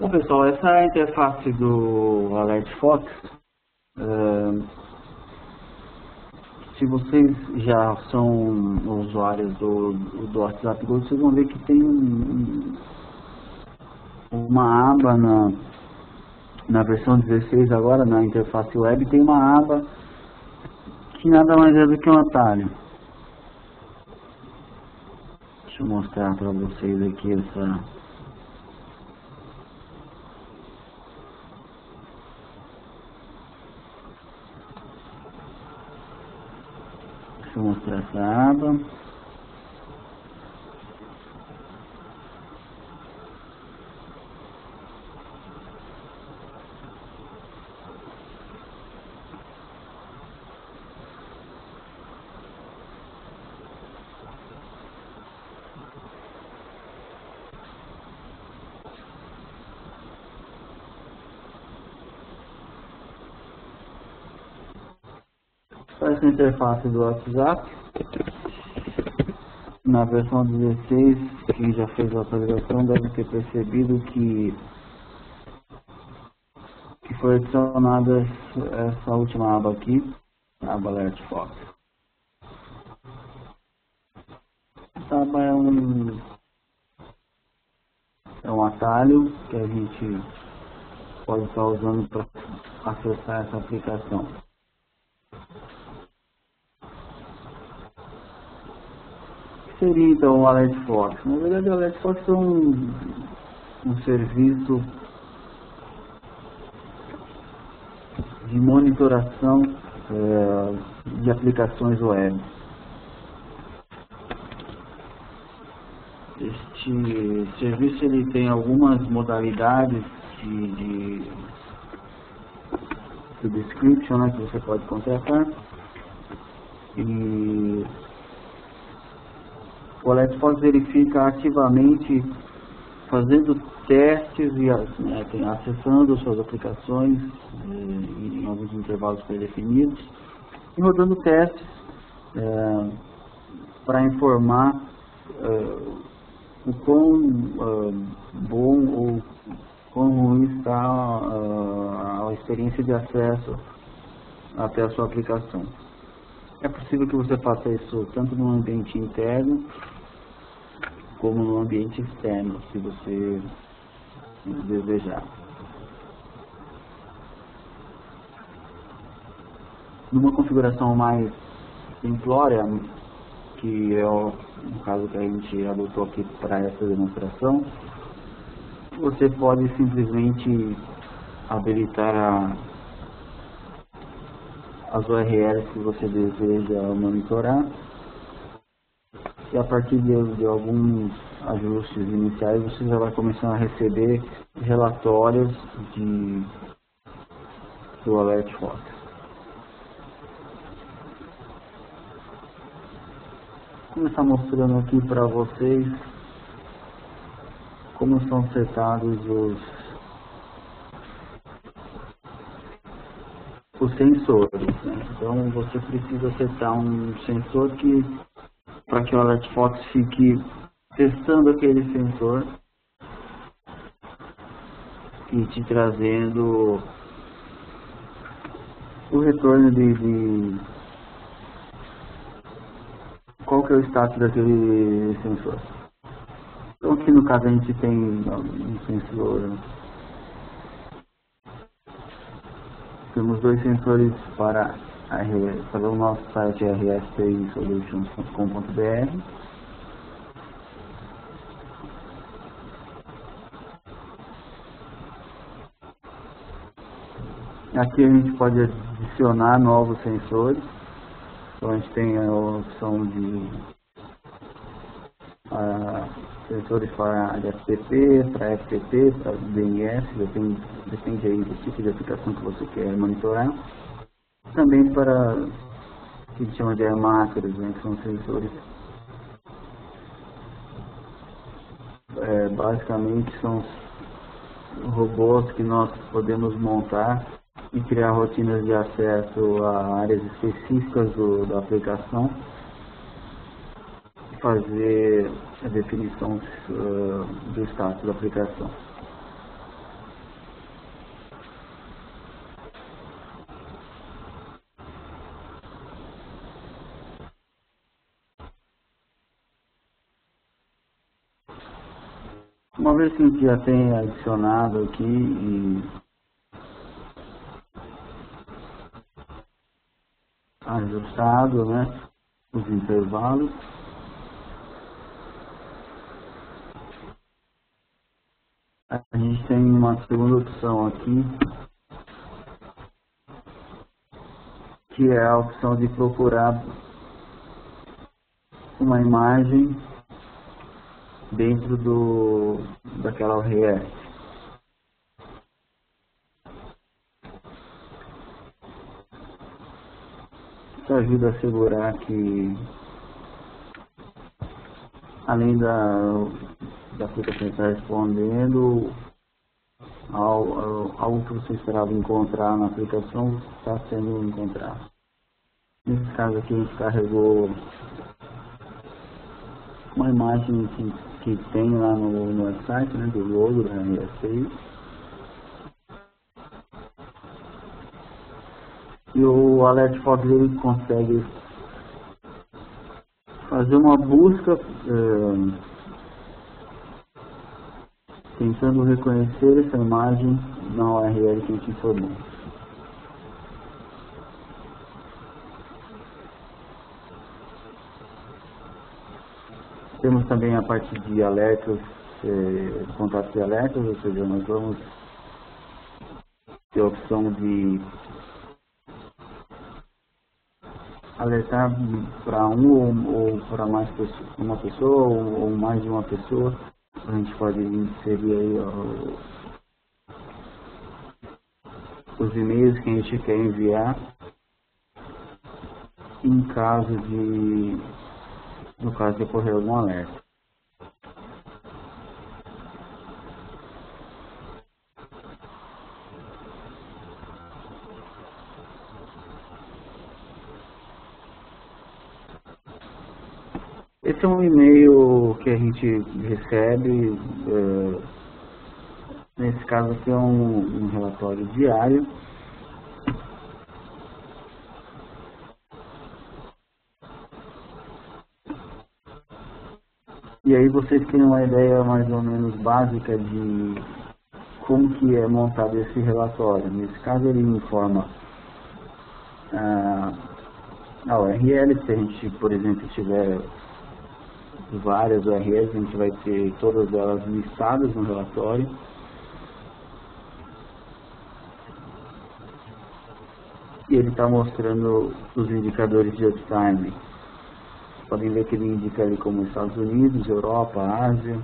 Bom, pessoal, essa é a interface do Alert Fox. Se vocês já são usuários do WhatsApp Go, vocês vão ver que tem uma aba na versão 16 agora, na interface web, tem uma aba que nada mais é do que um atalho. Deixa eu mostrar para vocês aqui essa... Deixa eu mostrar essa aba. Essa interface do WhatsApp, na versão 16, quem já fez a atualização deve ter percebido que foi adicionada essa última aba aqui, a aba Alert Fox. Essa aba é um atalho que a gente pode estar usando para acessar essa aplicação. O que seria então o Alert Fox? Na verdade, o Alert Fox é um serviço de monitoração de aplicações web. Este serviço ele tem algumas modalidades de subscription, né, que você pode contratar, e o Alert Fox verifica ativamente, fazendo testes e acessando suas aplicações em alguns intervalos pré-definidos e rodando testes para informar o quão bom ou quão ruim está a experiência de acesso até a sua aplicação. É possível que você faça isso tanto no ambiente interno como no ambiente externo, se você desejar. Numa configuração mais simplória, que é o caso que a gente adotou aqui para essa demonstração, você pode simplesmente habilitar as URLs que você deseja monitorar, e a partir de alguns ajustes iniciais você já vai começar a receber relatórios do Alert Fox. Vou começar mostrando aqui para vocês como são setados os sensores, né? Então você precisa setar um sensor para que o Alert Fox fique testando aquele sensor e te trazendo o retorno de qual que é o status daquele sensor. Então aqui no caso a gente tem um sensor, temos dois sensores para o nosso site rspisolutions.com.br. Aqui a gente pode adicionar novos sensores. Então a gente tem a opção de sensores para HTTP, para FTP, para DNS, depende aí do tipo de aplicação que você quer monitorar. Também para o que a gente chama de macros, né, que são sensores, basicamente são robôs que nós podemos montar e criar rotinas de acesso a áreas específicas da aplicação, fazer a definição do status da aplicação. Uma vez que a gente já tem adicionado aqui e ajustado, né, os intervalos, a gente tem uma segunda opção aqui, que é a opção de procurar uma imagem dentro daquela RS. Isso ajuda a assegurar que, além da aplicação estar respondendo, algo que você esperava encontrar na aplicação está sendo encontrado. Nesse caso aqui, a gente carregou uma imagem que tem lá no website, né, do logo da RS6. E o Alert Fox ele consegue fazer uma busca tentando reconhecer essa imagem na URL que a gente informou. Temos também a parte de alertas, contatos de alertas, ou seja, nós vamos ter a opção de alertar para ou para mais uma pessoa ou mais de uma pessoa. A gente pode inserir aí os e-mails que a gente quer enviar no caso de ocorrer algum alerta. Esse é um e-mail que a gente recebe, nesse caso aqui é um relatório diário. E aí vocês têm uma ideia mais ou menos básica de como que é montado esse relatório. Nesse caso ele informa a URL, se a gente, por exemplo, tiver várias URLs, a gente vai ter todas elas listadas no relatório. E ele está mostrando os indicadores de uptime. Podem ver que ele indica ali como Estados Unidos, Europa, Ásia.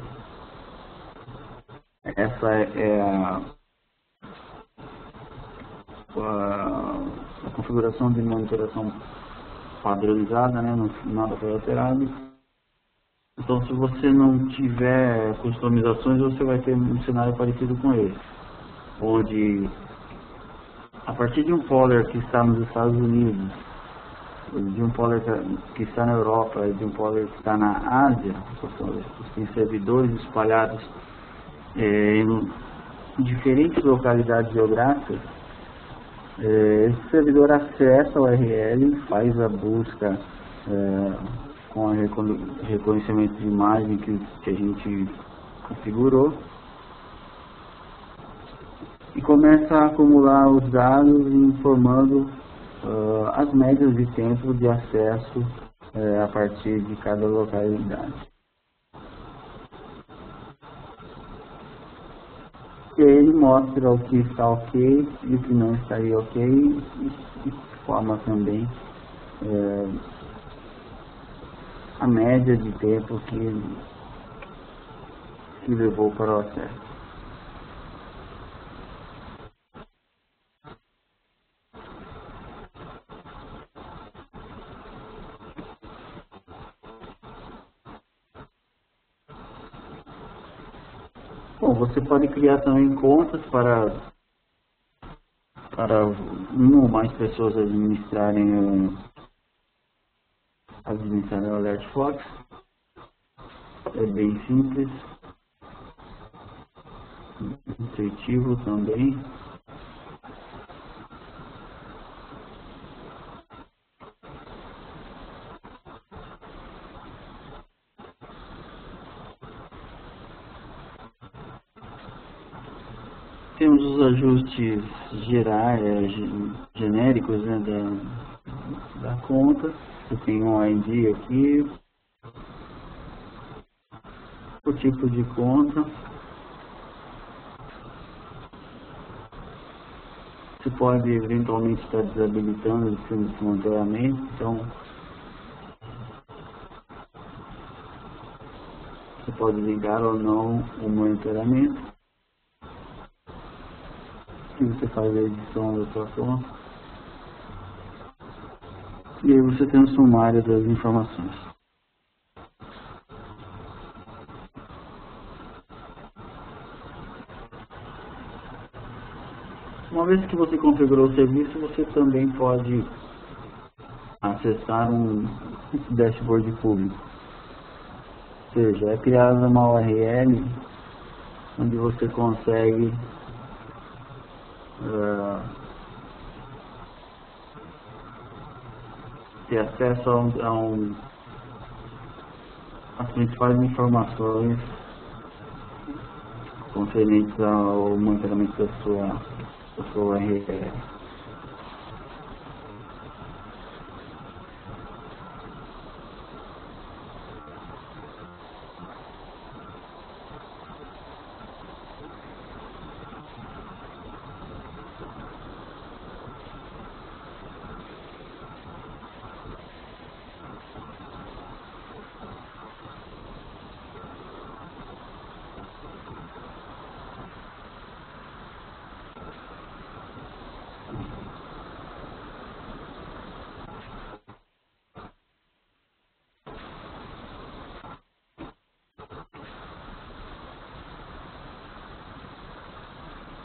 Essa é a configuração de monitoração padronizada, né? Nada foi alterado. Então, se você não tiver customizações, você vai ter um cenário parecido com esse, onde a partir de um folder que está nos Estados Unidos, de um folder que está na Europa e de um folder que está na Ásia, tem servidores espalhados em diferentes localidades geográficas. Esse servidor acessa a URL, faz a busca com o reconhecimento de imagem que a gente configurou e começa a acumular os dados informando as médias de tempo de acesso a partir de cada localidade. E aí ele mostra o que está ok e o que não estaria ok e forma também a média de tempo que levou para o acesso. Bom, você pode criar também contas para uma ou mais pessoas administrarem o Alert Fox. É bem simples, intuitivo também. Temos os ajustes gerais, genéricos, né, da conta. Você tem um ID aqui, o tipo de conta. Você pode eventualmente estar desabilitando esse monitoramento, então você pode ligar ou não o monitoramento. E você faz a edição da sua conta. E aí você tem um sumário das informações. Uma vez que você configurou o serviço, você também pode acessar um dashboard público. Ou seja, é criada uma URL onde você consegue ter acesso às principais informações conferentes ao monitoramento da sua URL.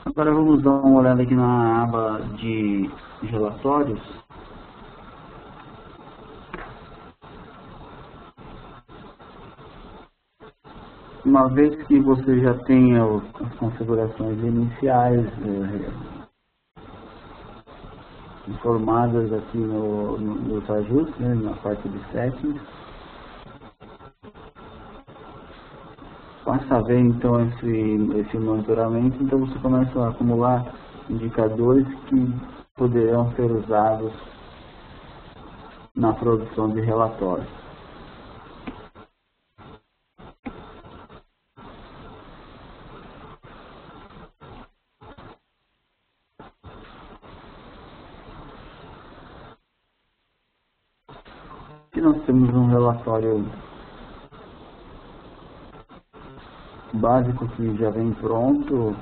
Agora vamos dar uma olhada aqui na aba de relatórios. Uma vez que você já tenha as configurações iniciais informadas aqui nos ajustes, né, na parte de settings, passa a ver então esse monitoramento, então você começa a acumular indicadores que poderão ser usados na produção de relatórios. Aqui nós temos um relatório básico que já vem pronto.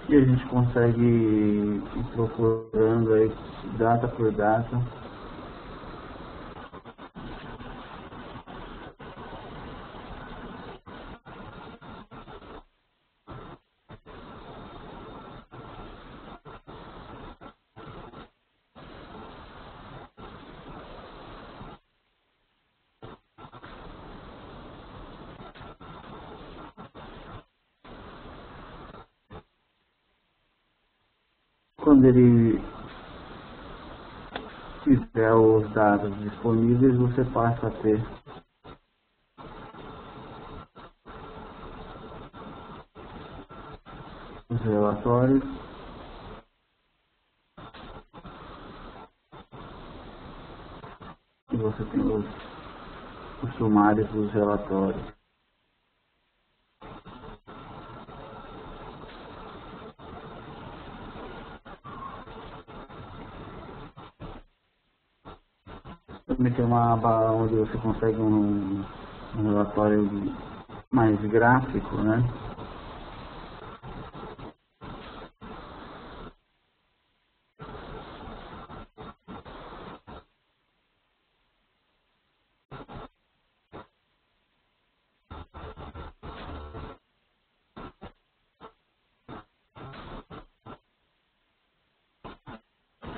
E a gente consegue ir procurando aí data por data. Quando ele tiver os dados disponíveis, você passa a ter os relatórios e você tem os sumários dos relatórios. Também tem uma aba onde você consegue um relatório mais gráfico, né?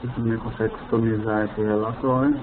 Você também consegue customizar esse relatório.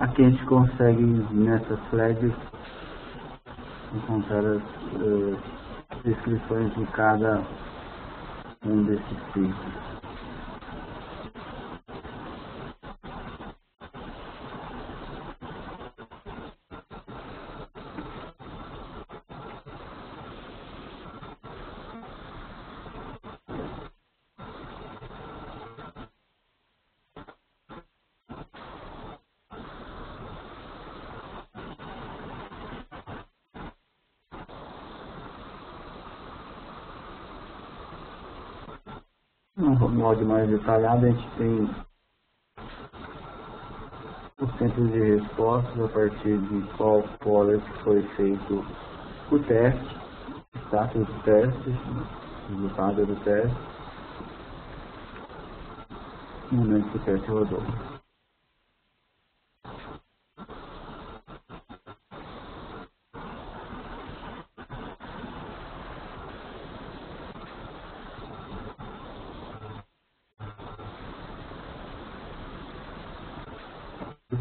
Aqui a gente consegue, nessas threads, encontrar as descrições de cada um desses ciclos. No modo mais detalhado, a gente tem os centros de respostas a partir de qual polo foi feito o teste, status do teste, resultado do teste, no momento que o teste rodou.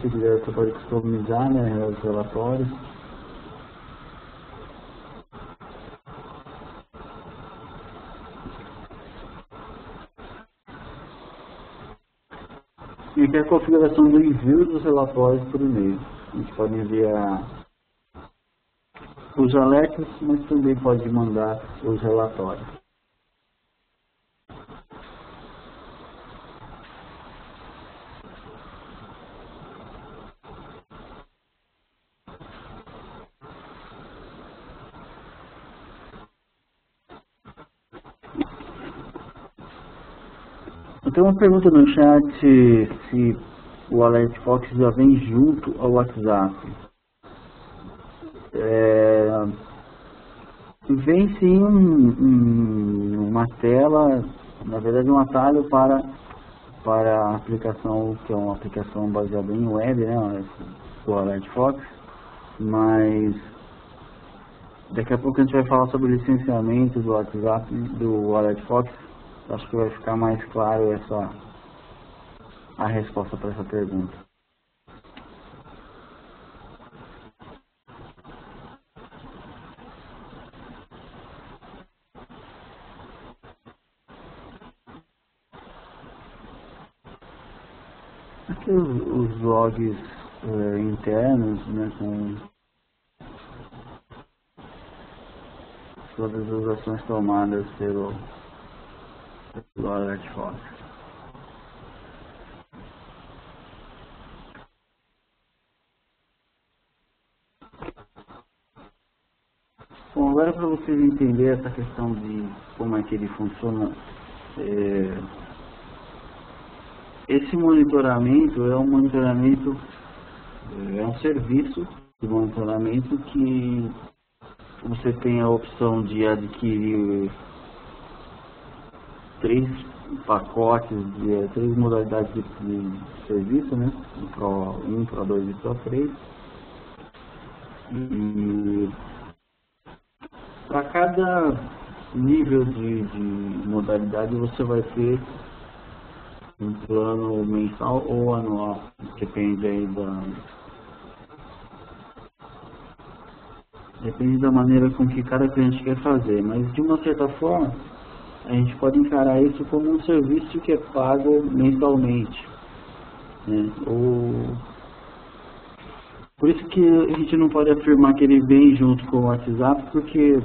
Se quiser, você pode customizar, né, os relatórios. E aqui é a configuração do envio dos relatórios por e-mail. A gente pode enviar os alertas, mas também pode mandar os relatórios. Tem uma pergunta no chat se o Alert Fox já vem junto ao WhatsApp. Vem sim uma tela, na verdade um atalho para a aplicação, que é uma aplicação baseada em web, né, do Alert Fox, mas daqui a pouco a gente vai falar sobre o licenciamento do WhatsApp, do Alert Fox. Acho que vai ficar mais claro a resposta para essa pergunta. Aqui os logs internos, né, com todas as ações tomadas pelo Alert Fox. Bom, agora para vocês entenderem essa questão de como é que ele funciona, esse monitoramento é um serviço de monitoramento que você tem a opção de adquirir 3 pacotes, 3 modalidades de serviço, né? Pro 1, Pro 2 e Pro 3. E para cada nível de modalidade você vai ter um plano mensal ou anual, depende aí da maneira com que cada cliente quer fazer, mas de uma certa forma a gente pode encarar isso como um serviço que é pago mensalmente, né? Por isso que a gente não pode afirmar que ele vem junto com o WhatsApp, porque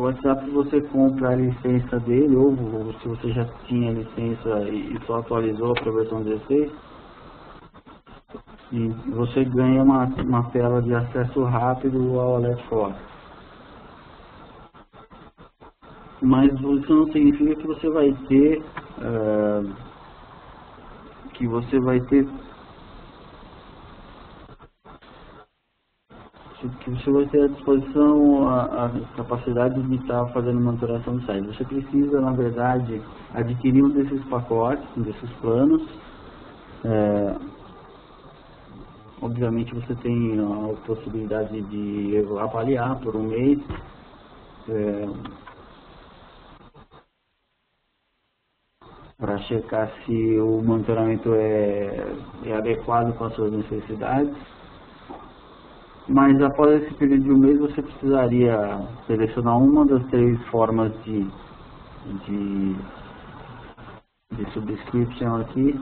O WhatsApp você compra a licença dele, ou se você já tinha licença e só atualizou para a versão 16, e você ganha uma tela de acesso rápido ao Alert Force. Mas isso não significa que você vai ter à disposição a capacidade de estar fazendo monitoração do site. Você precisa, na verdade, adquirir um desses pacotes, um desses planos. Obviamente você tem a possibilidade de avaliar por um mês. Para checar se o monitoramento é adequado com as suas necessidades. Mas após esse período de um mês você precisaria selecionar uma das 3 formas de subscription aqui,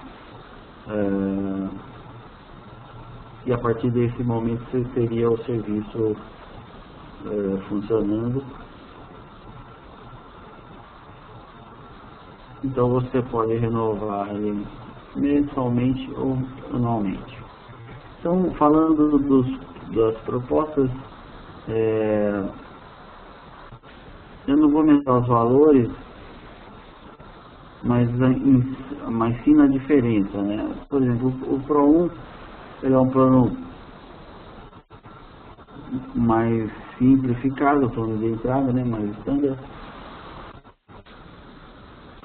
e a partir desse momento você teria o serviço funcionando. Então você pode renovar ele mensalmente ou anualmente. Então, falando das propostas, eu não vou mencionar os valores, mas sim na diferença, né? Por exemplo, o Pro 1 ele é um plano mais simplificado, o plano de entrada, né? Mais standard.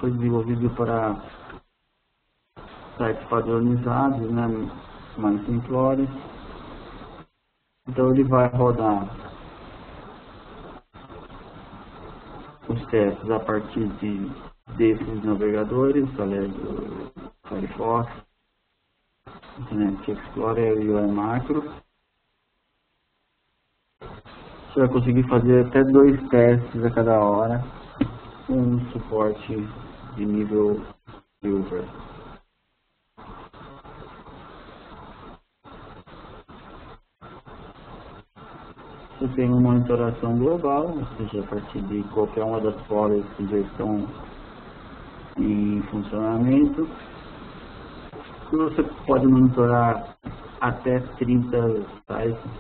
Foi desenvolvido para sites padronizados, né? Mais simplórios. Então ele vai rodar os testes a partir desses navegadores, do Firefox, Internet Explorer e o Macro. Você vai conseguir fazer até 2 testes a cada hora, com um suporte de nível Silver. Você tem uma monitoração global, ou seja, a partir de qualquer uma das podas que já estão em funcionamento. E você pode monitorar até 30 sites,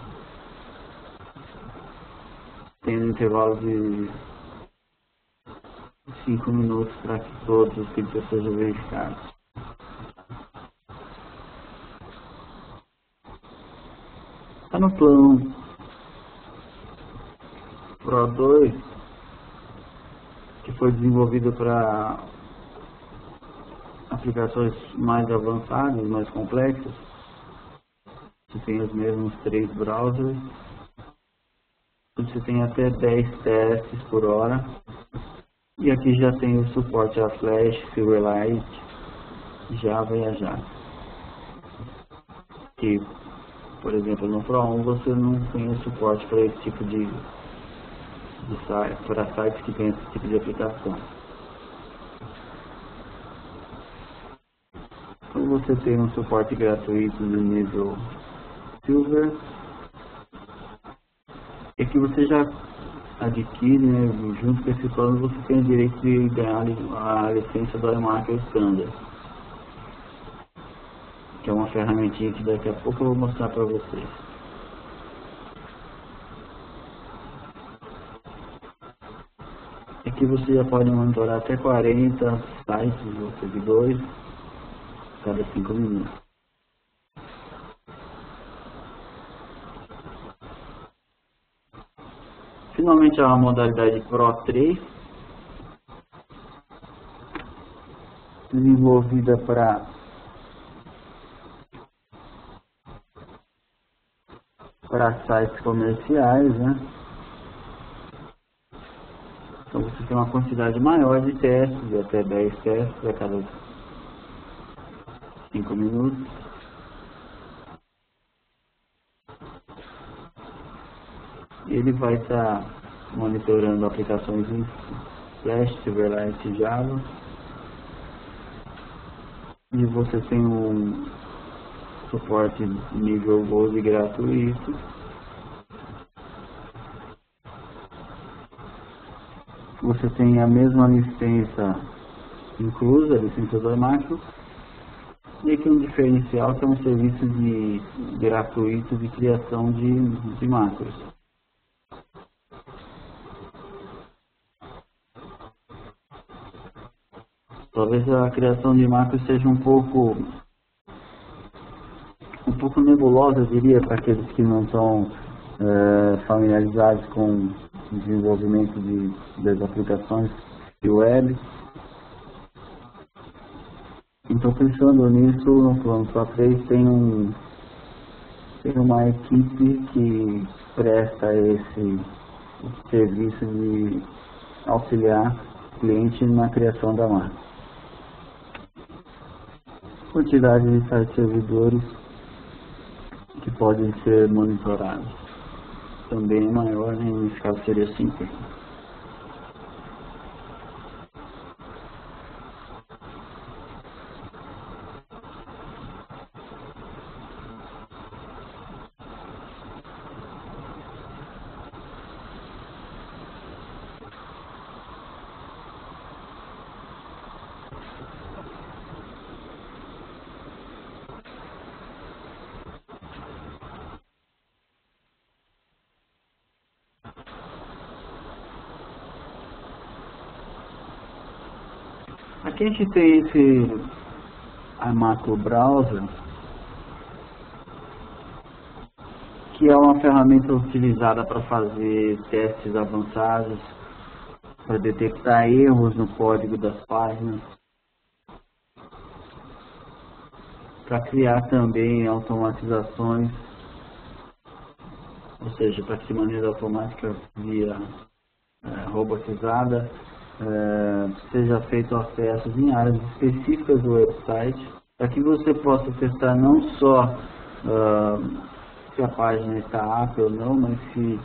tendo intervalo de 5 minutos para que todos os pedidos sejam verificados. Está no plano Pro 2, que foi desenvolvido para aplicações mais avançadas, mais complexas. Você tem os mesmos 3 browsers. Você tem até 10 testes por hora. E aqui já tem o suporte a Flash, Silverlight, Java e Ajax. Que, por exemplo, no Pro 1 você não tem suporte para esse tipo de para sites que tem esse tipo de aplicação. Então você tem um suporte gratuito do nível Silver. E que você já adquire, né, junto com esse plano você tem o direito de ganhar a licença do iMarker Standard, que é uma ferramentinha que daqui a pouco eu vou mostrar para vocês. Aqui você já pode monitorar até 40 sites ou servidores cada 5 minutos. Finalmente a modalidade Pro 3, desenvolvida para sites comerciais, né? Então você tem uma quantidade maior de testes, de até 10 testes a cada 5 minutos. Ele vai estar monitorando aplicações em Flash, Silverlight e Java. E você tem um suporte nível Gold gratuito. você tem a mesma licença inclusa, a licença da macro, e aqui um diferencial que é um serviço gratuito de criação de macros. Talvez a criação de macros seja um pouco nebulosa, eu diria, para aqueles que não estão familiarizados com o desenvolvimento das aplicações de web. Então, pensando nisso, no plano 3 tem uma equipe que presta esse serviço de auxiliar o cliente na criação da marca. Quantidade de sites servidores que podem ser monitorados também é maior, né? Nesse caso seria 5. Aqui a gente tem a macro browser, que é uma ferramenta utilizada para fazer testes avançados, para detectar erros no código das páginas, para criar também automatizações, ou seja, para que de maneira automática via robotizada seja feito acessos em áreas específicas do website, para que você possa testar não só se a página está apta ou não, mas se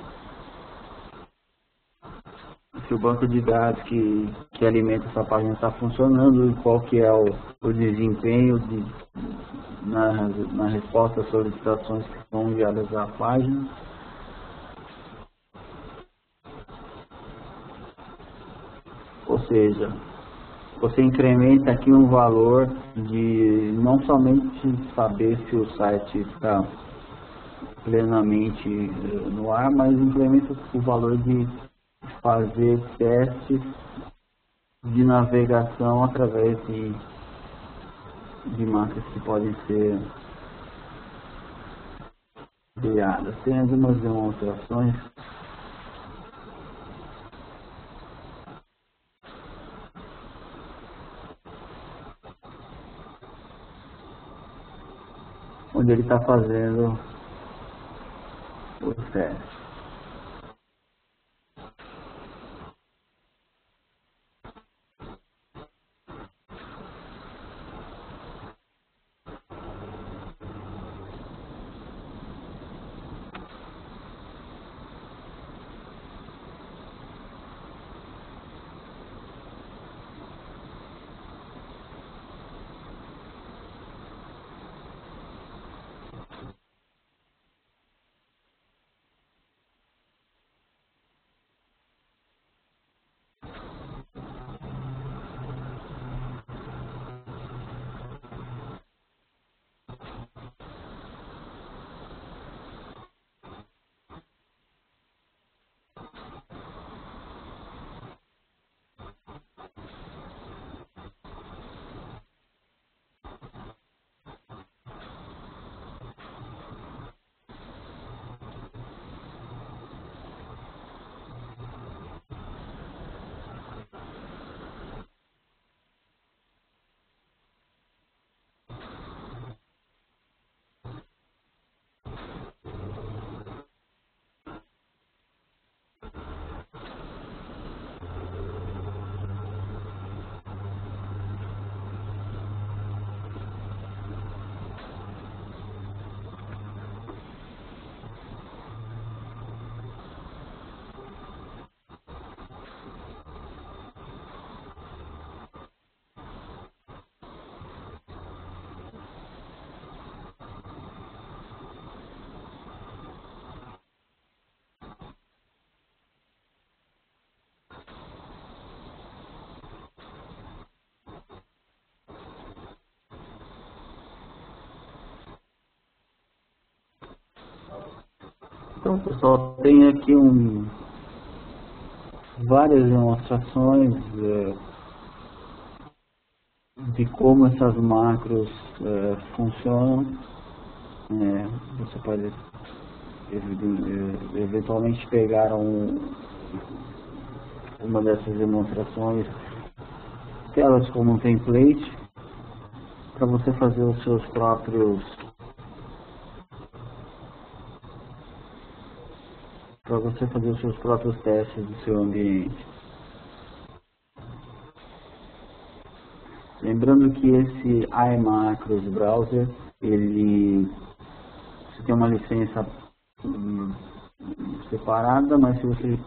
o banco de dados que alimenta essa página está funcionando e qual que é o desempenho na resposta às solicitações que são enviadas à página. Ou seja, você incrementa aqui um valor de não somente saber se o site está plenamente no ar, mas incrementa o valor de fazer testes de navegação através de marcas que podem ser criadas. Tem algumas demonstrações. Onde ele está fazendo os testes. Então, pessoal, tem aqui várias demonstrações de como essas macros funcionam. Você pode eventualmente pegar uma dessas demonstrações, telas como um template, para você fazer os seus próprios testes do seu ambiente. Lembrando que esse iMacros Browser, você tem uma licença separada, mas se você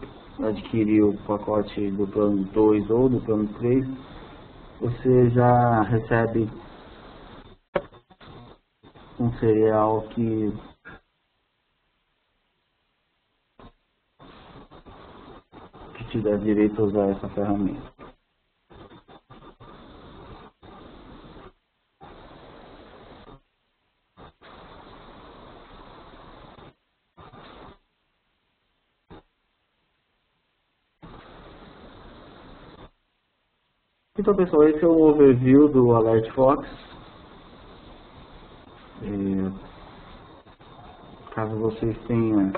adquirir o pacote do plano 2 ou do plano 3, você já recebe um serial que te dá direito a usar essa ferramenta. Então, pessoal, esse é o overview do AlertFox. Caso vocês tenham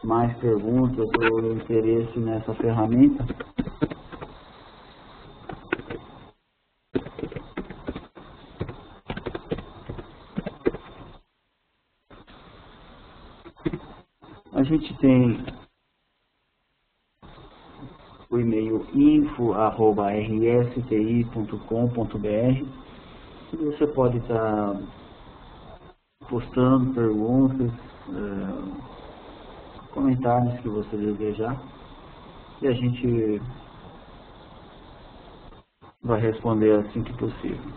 mais perguntas ou interesse nessa ferramenta, a gente tem o e-mail info@rsti.com.br, e você pode estar postando perguntas, comentários que você desejar, e a gente vai responder assim que possível.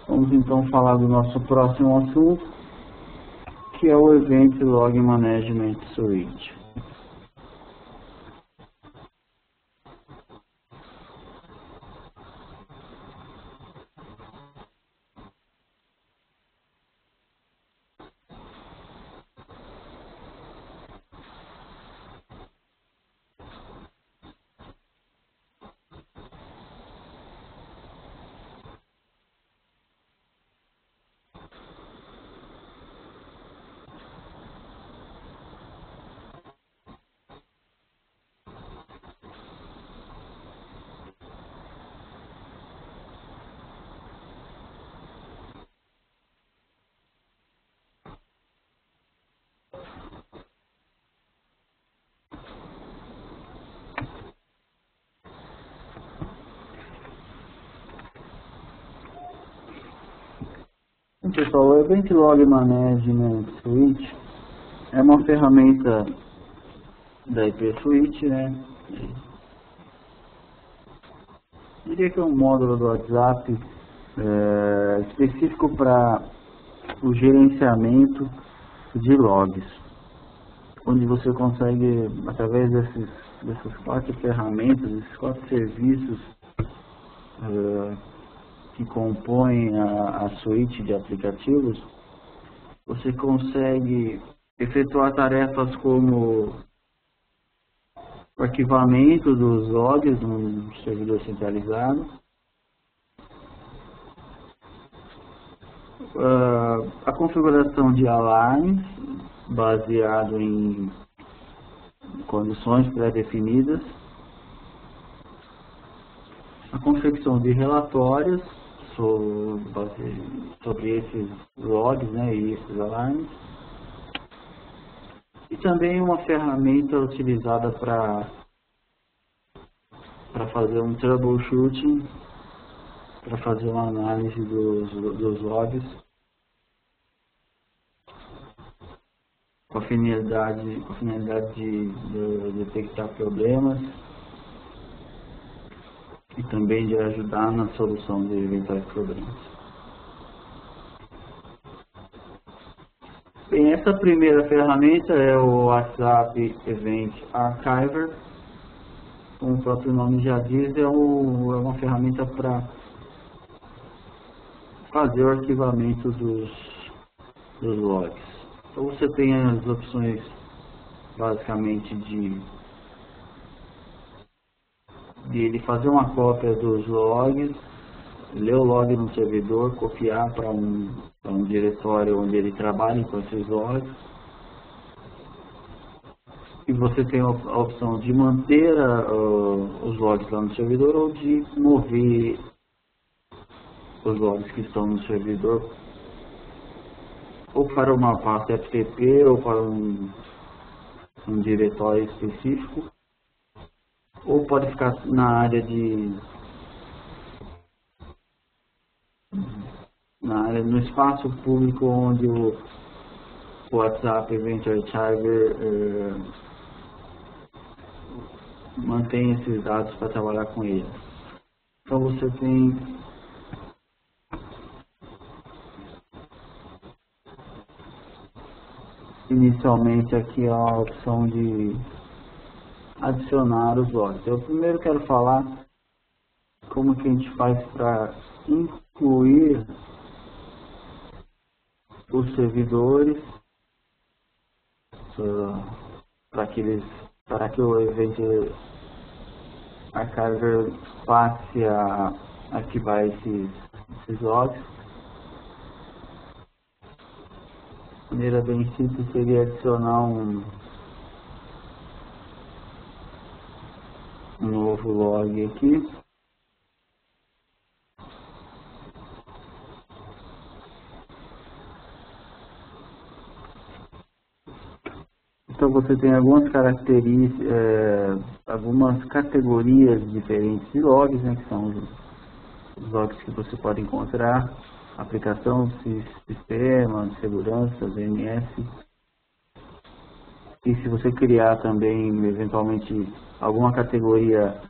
Vamos então falar do nosso próximo assunto, que é o Event Log Management Suite. Então, pessoal, o Event Log Management Suite é uma ferramenta da IP Suite, né? Eu diria que é um módulo do WhatsApp específico para o gerenciamento de logs, onde você consegue, através dessas 4 ferramentas, esses 4 serviços que compõem a suíte de aplicativos, você consegue efetuar tarefas como o arquivamento dos logs num servidor centralizado, a configuração de alarmes baseado em condições pré-definidas, a confecção de relatórios sobre esses logs, né, e esses alarmes, e também uma ferramenta utilizada para fazer um troubleshooting, para fazer uma análise dos logs, com a finalidade de detectar problemas e também de ajudar na solução de eventuais problemas. Bem, essa primeira ferramenta é o WhatsApp Event Archiver. Como o próprio nome já diz, é uma ferramenta para fazer o arquivamento dos logs. Então você tem as opções basicamente de ele fazer uma cópia dos logs, ler o log no servidor, copiar para um diretório onde ele trabalha com esses logs. E você tem a opção de manter os logs lá no servidor ou de mover os logs que estão no servidor ou para uma pasta FTP ou para um diretório específico, ou pode ficar na área no espaço público onde o WhatsApp Event Archiver mantém esses dados para trabalhar com eles. Então você tem inicialmente aqui a opção de adicionar os logs. Eu primeiro quero falar como que a gente faz para incluir os servidores para que o Event Archiver passe a ativar esses logs. De maneira bem simples seria adicionar um novo log aqui. Então você tem algumas características, algumas categorias diferentes de logs, né, que são os logs que você pode encontrar: aplicação, sistema, segurança, DNS. E se você criar também, eventualmente, alguma categoria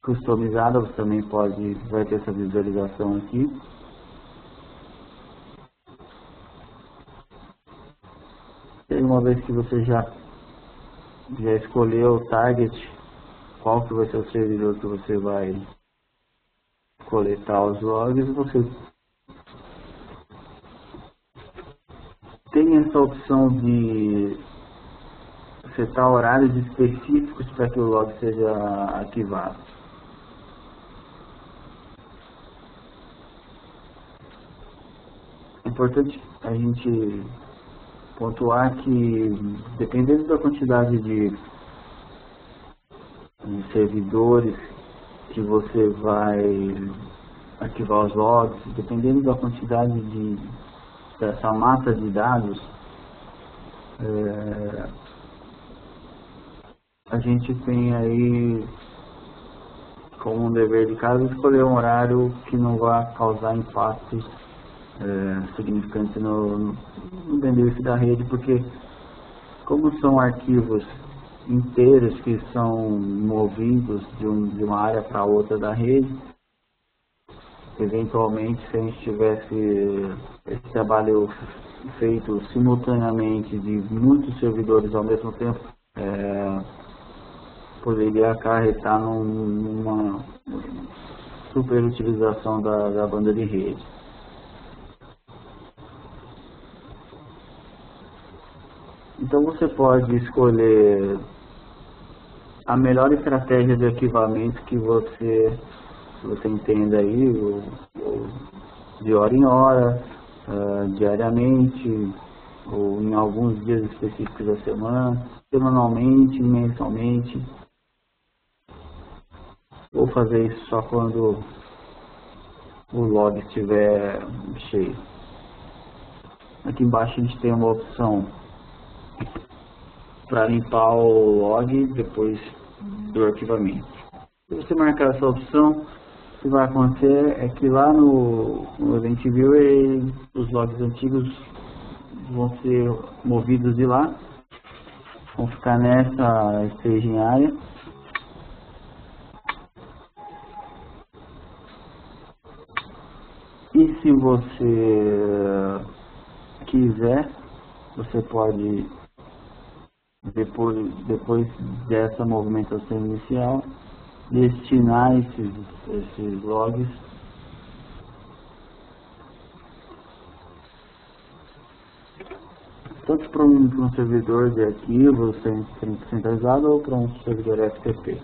customizada, você também vai ter essa visualização aqui. E uma vez que você já escolheu o target, qual que vai ser o servidor que você vai coletar os logs, você tem essa opção de setar horários específicos para que o log seja ativado. É importante a gente pontuar que, dependendo da quantidade de servidores que você vai ativar os logs, dependendo da quantidade dessa massa de dados, a gente tem aí como um dever de casa escolher um horário que não vai causar impacto significante no benefício da rede, porque como são arquivos inteiros que são movidos de uma área para outra da rede, eventualmente se a gente tivesse esse trabalho feito simultaneamente de muitos servidores ao mesmo tempo, poderia acarretar numa superutilização da banda de rede. Então você pode escolher a melhor estratégia de arquivamento que você entenda aí, de hora em hora, diariamente, ou em alguns dias específicos da semana, semanalmente, mensalmente, ou fazer isso só quando o log estiver cheio. Aqui embaixo a gente tem uma opção para limpar o log depois do arquivamento. Se você marcar essa opção, o que vai acontecer é que lá no Event Viewer os logs antigos vão ser movidos de lá, vão ficar nessa staging área. E se você quiser, você pode, depois dessa movimentação inicial, destinar esses logs tanto para um servidor de arquivos centralizado ou para um servidor FTP.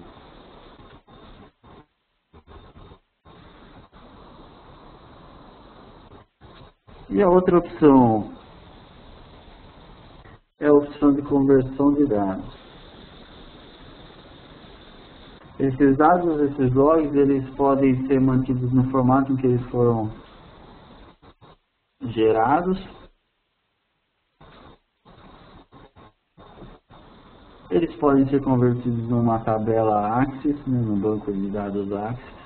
E a outra opção é a opção de conversão de dados. Esses dados, esses logs, eles podem ser mantidos no formato em que eles foram gerados. Eles podem ser convertidos numa tabela Axis, num banco de dados Axis.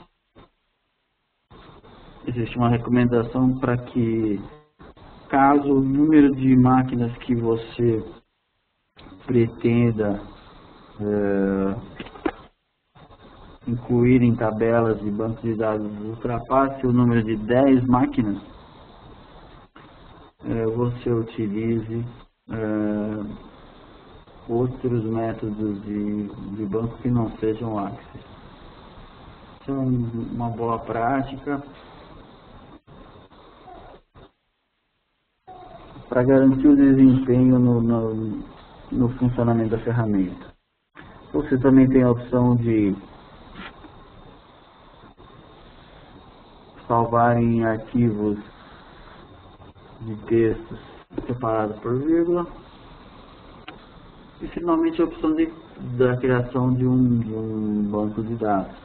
Existe uma recomendação para que, caso o número de máquinas que você pretenda incluir em tabelas de bancos de dados ultrapasse o número de 10 máquinas, você utilize outros métodos de banco que não sejam Axis. Isso é uma boa prática para garantir o desempenho no funcionamento da ferramenta. Você também tem a opção de salvar em arquivos de textos separados por vírgula. E finalmente a opção da criação de um banco de dados,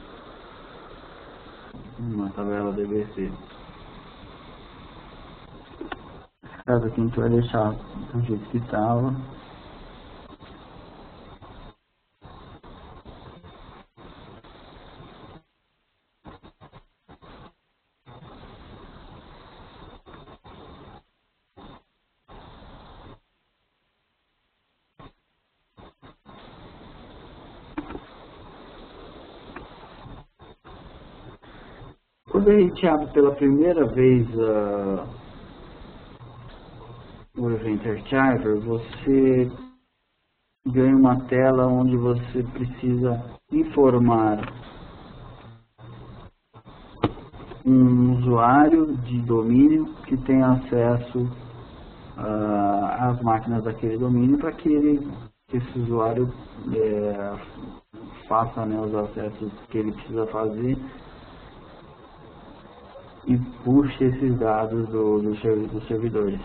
uma tabela DBC. Esse caso aqui a gente vai deixar do jeito que estava. Quando a gente abre pela primeira vez o Event Archiver, você ganha uma tela onde você precisa informar um usuário de domínio que tem acesso às máquinas daquele domínio para que esse usuário faça, né, os acessos que ele precisa fazer e puxe esses dados dos servidores.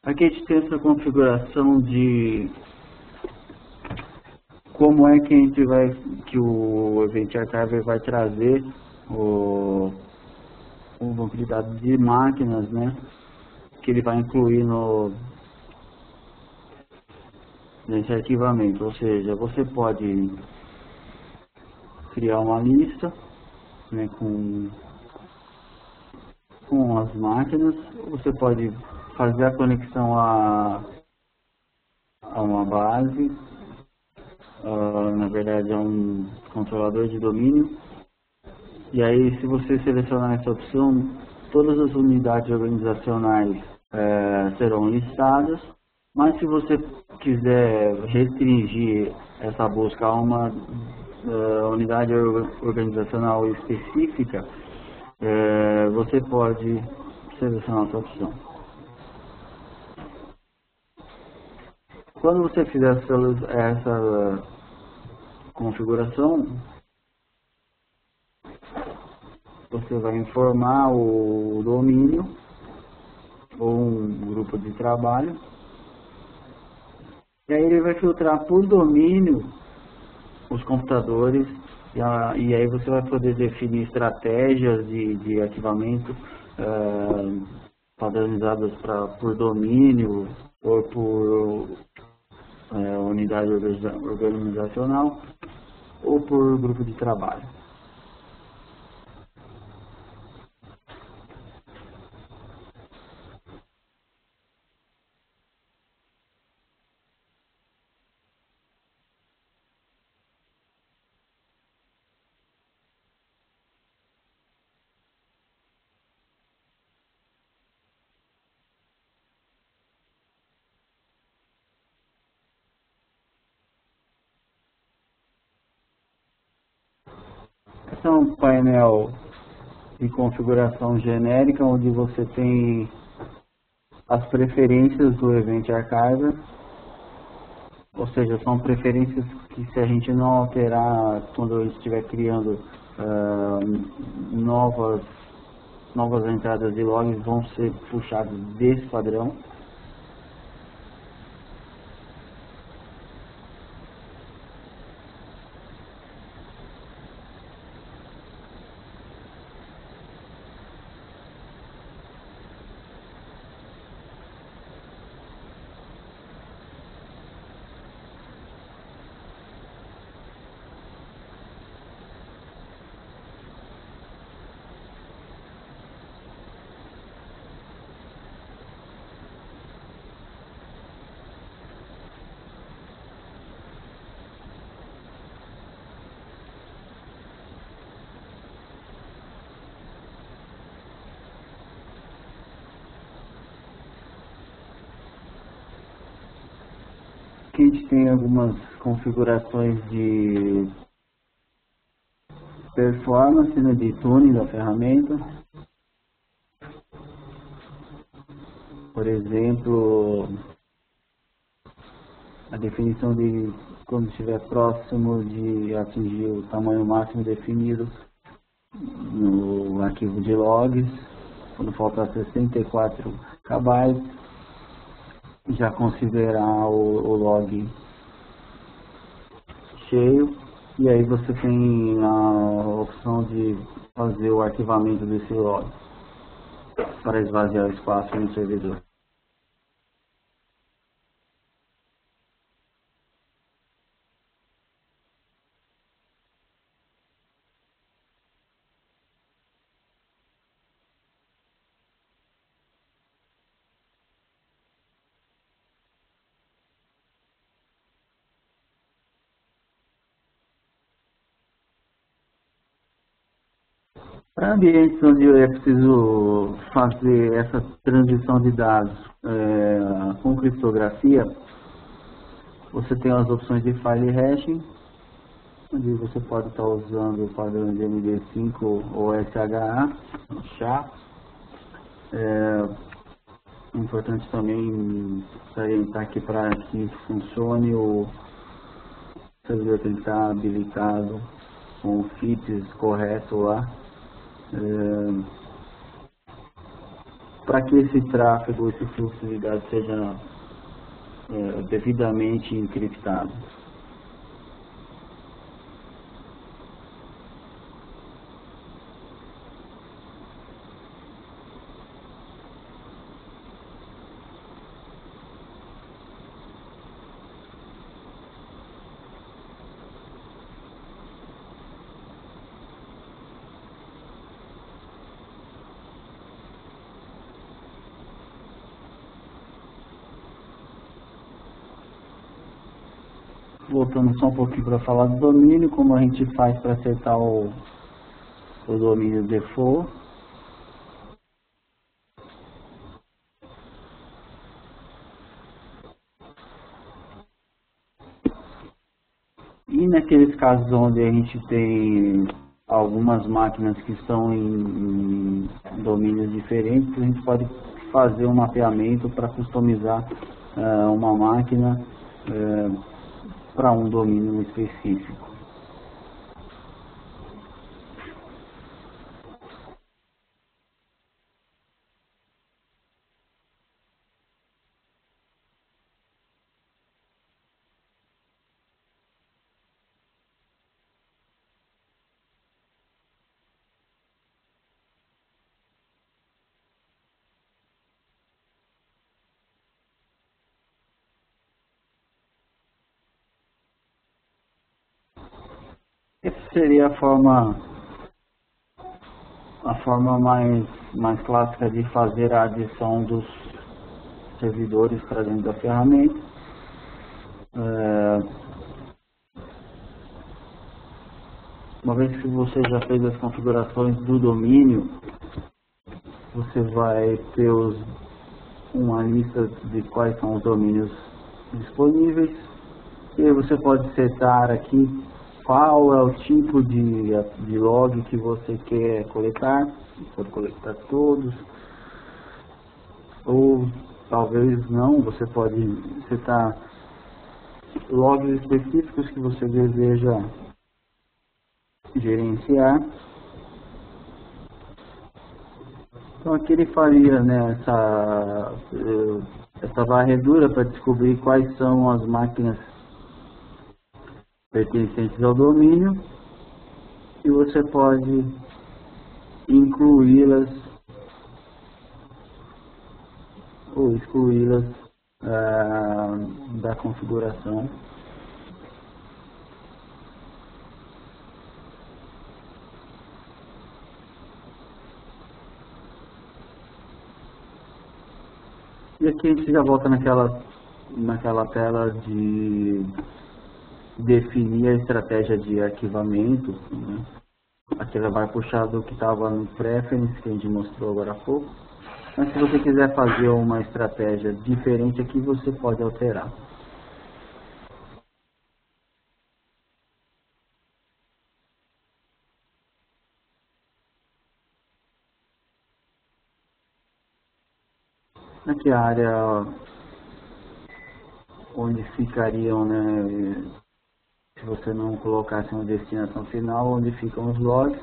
Aqui a gente tem essa configuração de como é que o Event Archiver vai trazer o banco de dados de máquinas, né, que ele vai incluir nesse arquivamento. Ou seja, você pode criar uma lista, né, com as máquinas, você pode fazer a conexão a uma base, na verdade é um controlador de domínio, e aí se você selecionar essa opção, todas as unidades organizacionais serão listadas, mas se você quiser restringir essa busca a uma unidade organizacional específica, você pode selecionar essa opção. Quando você fizer essa configuração, você vai informar o domínio ou um grupo de trabalho E aí ele vai filtrar por domínio os computadores, e aí você vai poder definir estratégias de arquivamento padronizadas por domínio ou por unidade organizacional ou por grupo de trabalho. Esse é um painel de configuração genérica, onde você tem as preferências do Event Archiver, ou seja, são preferências que, se a gente não alterar quando a gente estiver criando novas entradas de logs, vão ser puxadas desse padrão. Aqui a gente tem algumas configurações de performance, né, de tuning da ferramenta. Por exemplo, a definição de quando estiver próximo de atingir o tamanho máximo definido no arquivo de logs, quando faltar 64 KB, já considerar o log cheio, e aí você tem a opção de fazer o arquivamento desse log para esvaziar o espaço no servidor. Para ambientes onde é preciso fazer essa transição de dados com criptografia, você tem as opções de file hashing, onde você pode estar usando o padrão de MD5 ou SHA, SHA. É importante também salientar aqui, para que funcione, o servidor tem que estar habilitado com o FIPS correto lá. Para que esse tráfego, esse fluxo de dados seja devidamente encriptado. Voltando só um pouquinho para falar do domínio, como a gente faz para acertar o domínio default. E naqueles casos onde a gente tem algumas máquinas que estão em domínios diferentes, a gente pode fazer um mapeamento para customizar uma máquina para um domínio específico. Essa seria a forma mais clássica de fazer a adição dos servidores para dentro da ferramenta. Uma vez que você já fez as configurações do domínio, você vai ter uma lista de quais são os domínios disponíveis, e aí você pode setar aqui qual é o tipo de log que você quer coletar. Pode coletar todos, ou talvez não, você pode setar logs específicos que você deseja gerenciar. Então aqui ele faria, né, essa varredura para descobrir quais são as máquinas pertencentes ao domínio, e você pode incluí-las ou excluí-las da configuração. E aqui a gente já volta naquela tela de definir a estratégia de arquivamento, né? Aqui ela vai puxar do que estava no Preference, que a gente mostrou agora há pouco. Mas se você quiser fazer uma estratégia diferente aqui, você pode alterar. Aqui a área onde ficariam, né, se você não colocasse uma destinação final, onde ficam os logs.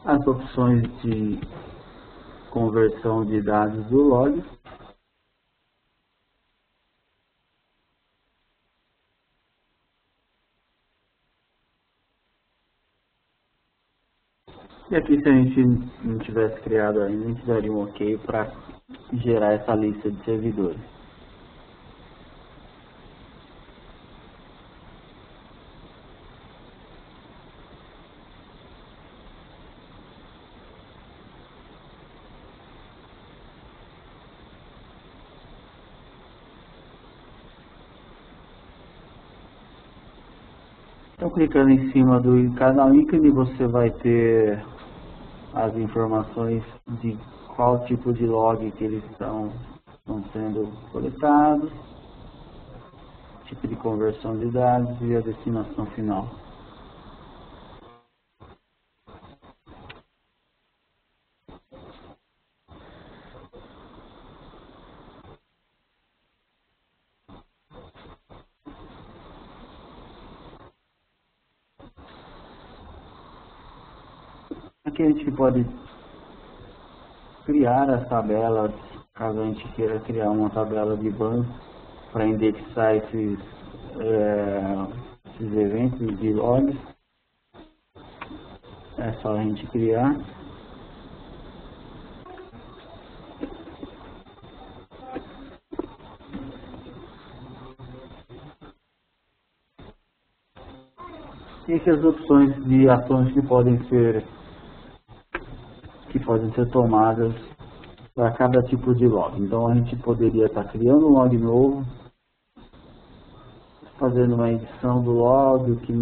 As opções de conversão de dados do log. E aqui, se a gente não tivesse criado ainda, a gente daria um OK para gerar essa lista de servidores. Então, clicando em cima do cada ícone, você vai ter as informações de qual tipo de log que eles estão sendo coletados, tipo de conversão de dados e a destinação final. Aqui a gente pode criar as tabelas, caso a gente queira criar uma tabela de banco para indexar esses eventos de logs. É só a gente criar. E aqui as opções de ações que podem ser tomadas para cada tipo de log. Então a gente poderia estar criando um log novo, fazendo uma edição do log, o que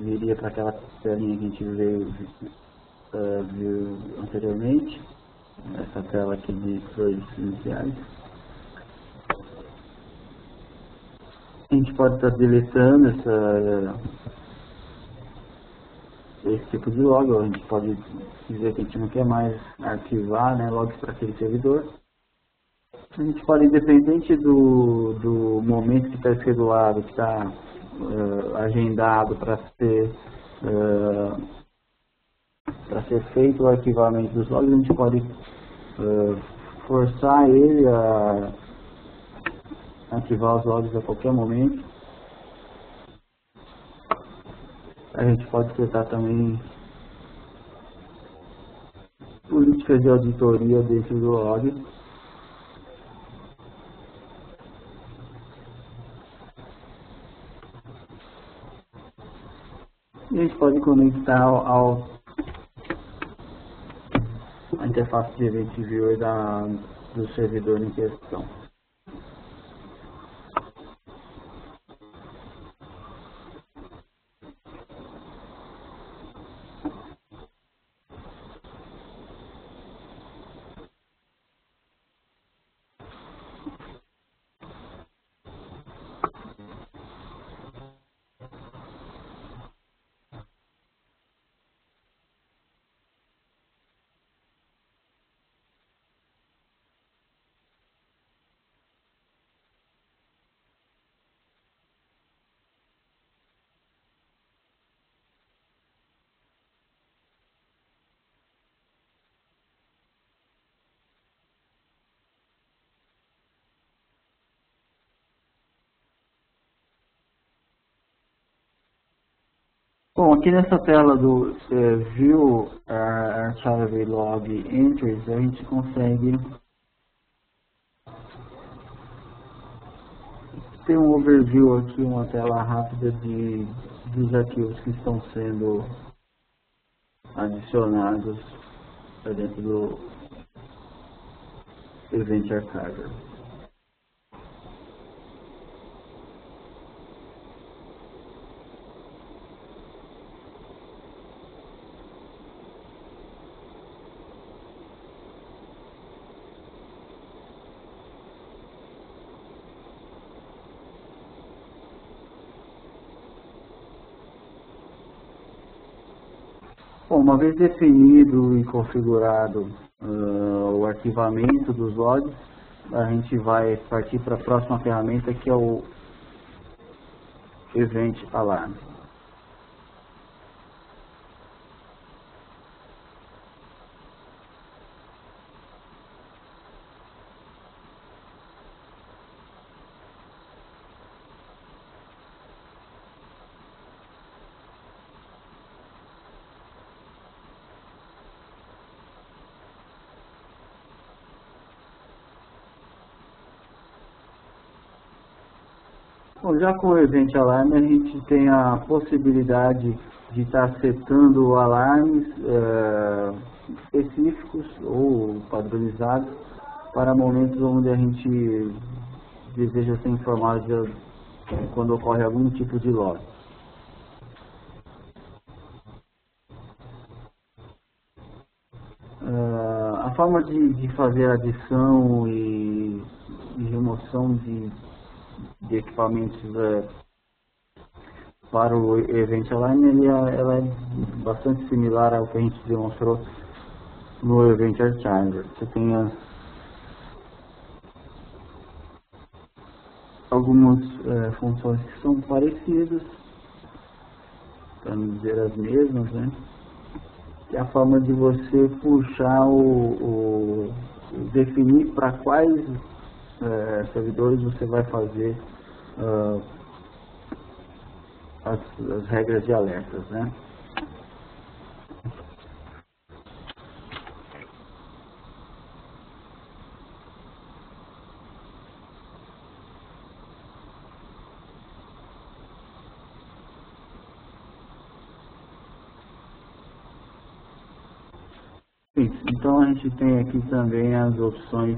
viria para aquela telinha que a gente viu anteriormente, essa tela aqui de projetos iniciais. A gente pode estar deletando esse tipo de log, ou a gente pode dizer que a gente não quer mais arquivar, né, logs para aquele servidor. A gente pode, independente do momento que está schedulado, que está agendado para ser feito o arquivamento dos logs, a gente pode forçar ele a ativar os logs a qualquer momento. A gente pode setar também políticas de auditoria dentro do log. a gente pode conectar a interface de Event Viewer do servidor em questão. Bom, aqui nessa tela do View Archive Log Entries, a gente consegue ter um overview aqui, uma tela rápida dos arquivos que estão sendo adicionados dentro do Event Archiver. Bom, uma vez definido e configurado o arquivamento dos logs, a gente vai partir para a próxima ferramenta, que é o Event Alarm. Bom, já com o Event Alarm, a gente tem a possibilidade de estar setando alarmes específicos ou padronizados para momentos onde a gente deseja ser informado quando ocorre algum tipo de log. A forma de fazer adição e remoção de equipamentos para o Event Alarm, ela é bastante similar ao que a gente demonstrou no Event Archiver. Você tem algumas funções que são parecidas, para não dizer as mesmas, né? Que é a forma de você puxar definir para quais servidores você vai fazer as regras de alertas, né? Então a gente tem aqui também as opções,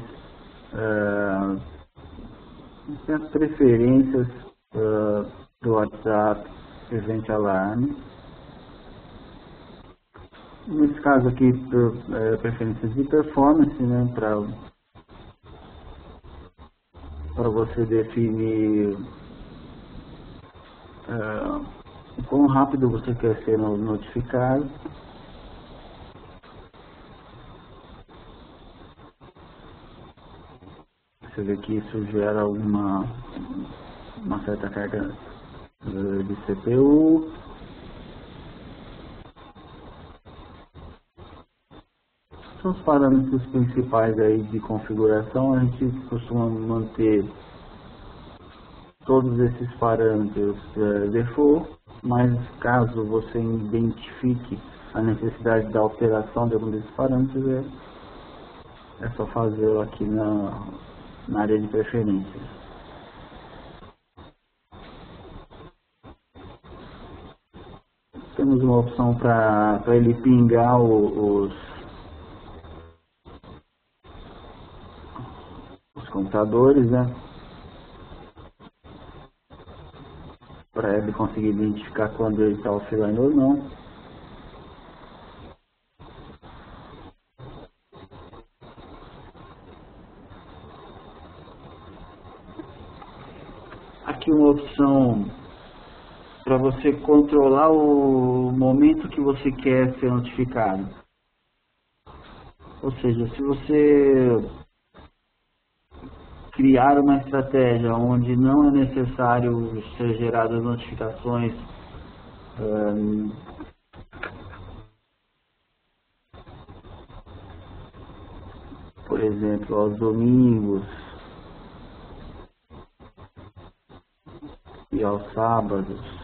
as preferências do WhatsApp Event Alarm. Nesse caso aqui, preferências de performance, né, para você definir o quão rápido você quer ser notificado. Você vê que isso gera uma certa carga de CPU. São os parâmetros principais aí de configuração. A gente costuma manter todos esses parâmetros default, mas caso você identifique a necessidade da alteração de algum desses parâmetros, é só fazê-lo aqui na área de preferências. Temos temos uma opção para ele pingar os computadores, né? Para ele conseguir identificar quando ele está oscilando ou não. Aqui uma opção para você controlar o momento que você quer ser notificado. Ou seja, se você criar uma estratégia onde não é necessário ser geradas notificações por exemplo, aos domingos e aos sábados,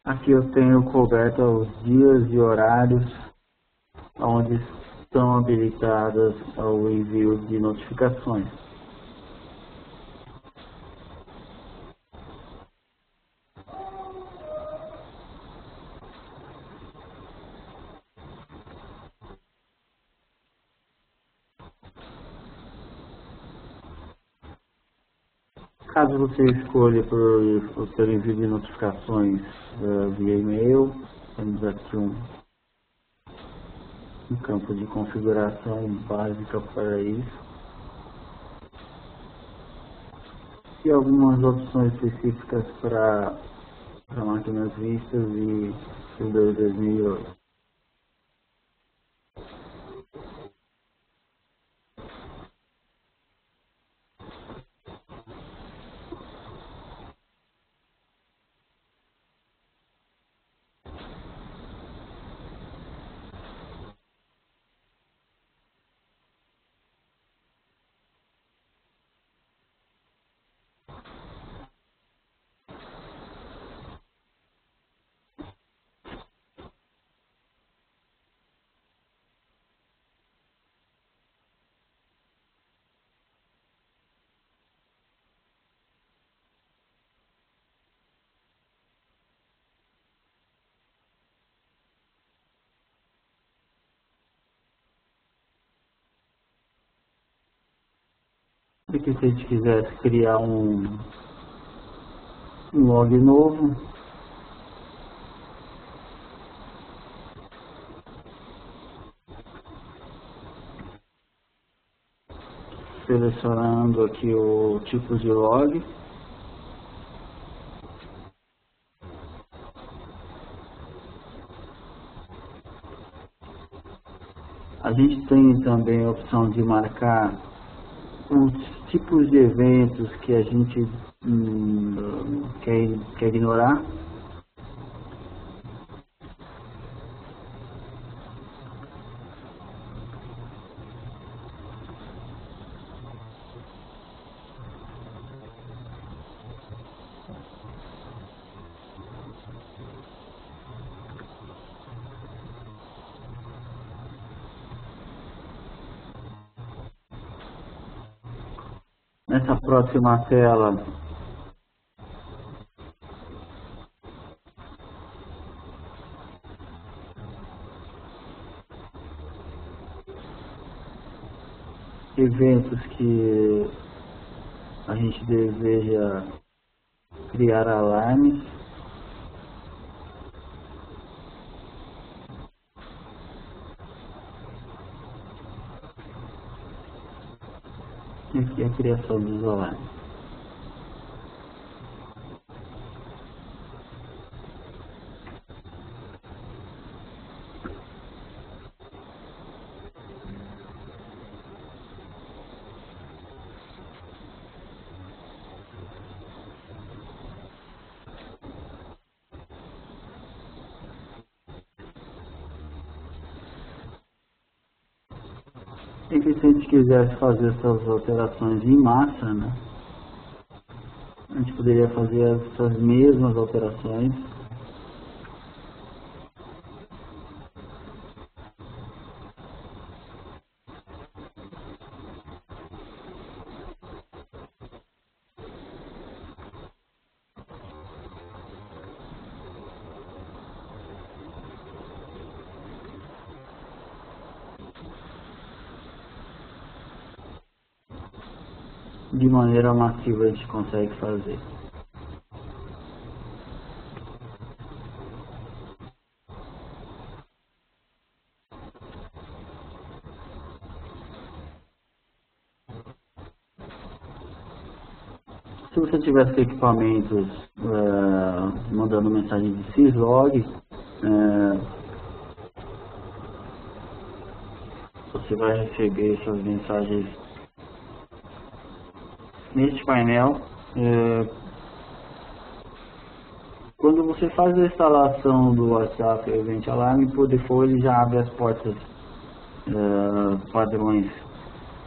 aqui eu tenho coberto os dias e horários onde estão habilitadas o envio de notificações. Caso você escolha por envio de notificações via e-mail, temos aqui um campo de configuração básica para isso. E algumas opções específicas para máquinas vistas e servidores 2008. E que se a gente quisesse criar um log novo, selecionando aqui o tipo de log, a gente tem também a opção de marcar os tipos de eventos que a gente quer ignorar. Nessa próxima tela, eventos que a gente deseja criar alarmes. E aqui a criação dos alarmes. E que se a gente quisesse fazer essas alterações em massa, né, a gente poderia fazer essas mesmas alterações de maneira massiva, a gente consegue fazer. Se você tivesse equipamentos mandando mensagem de syslog, você vai receber essas mensagens neste painel. Quando você faz a instalação do WhatsApp Event Alarm, por default ele já abre as portas padrões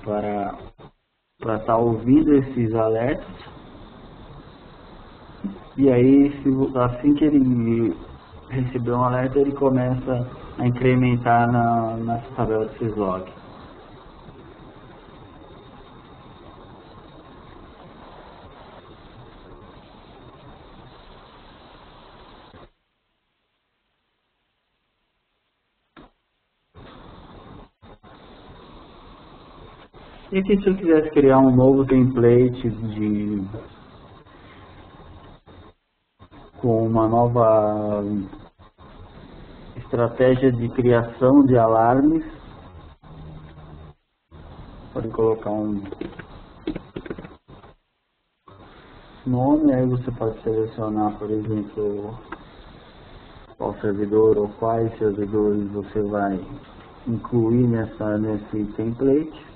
para estar ouvindo esses alertas. E aí, assim que ele receber um alerta, ele começa a incrementar nessa tabela de syslog. E se eu quisesse criar um novo template com uma nova estratégia de criação de alarmes, pode colocar um nome, aí você pode selecionar, por exemplo, qual servidor ou quais servidores você vai incluir nesse template.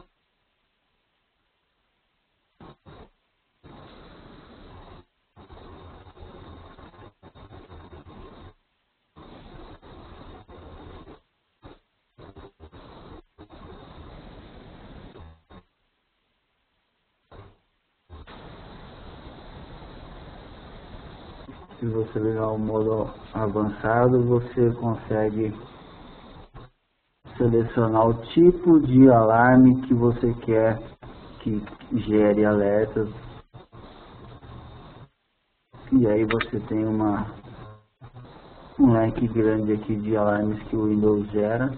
Se você ligar o modo avançado, você consegue selecionar o tipo de alarme que você quer que gere alertas. E aí você tem um leque grande aqui de alarmes que o Windows gera.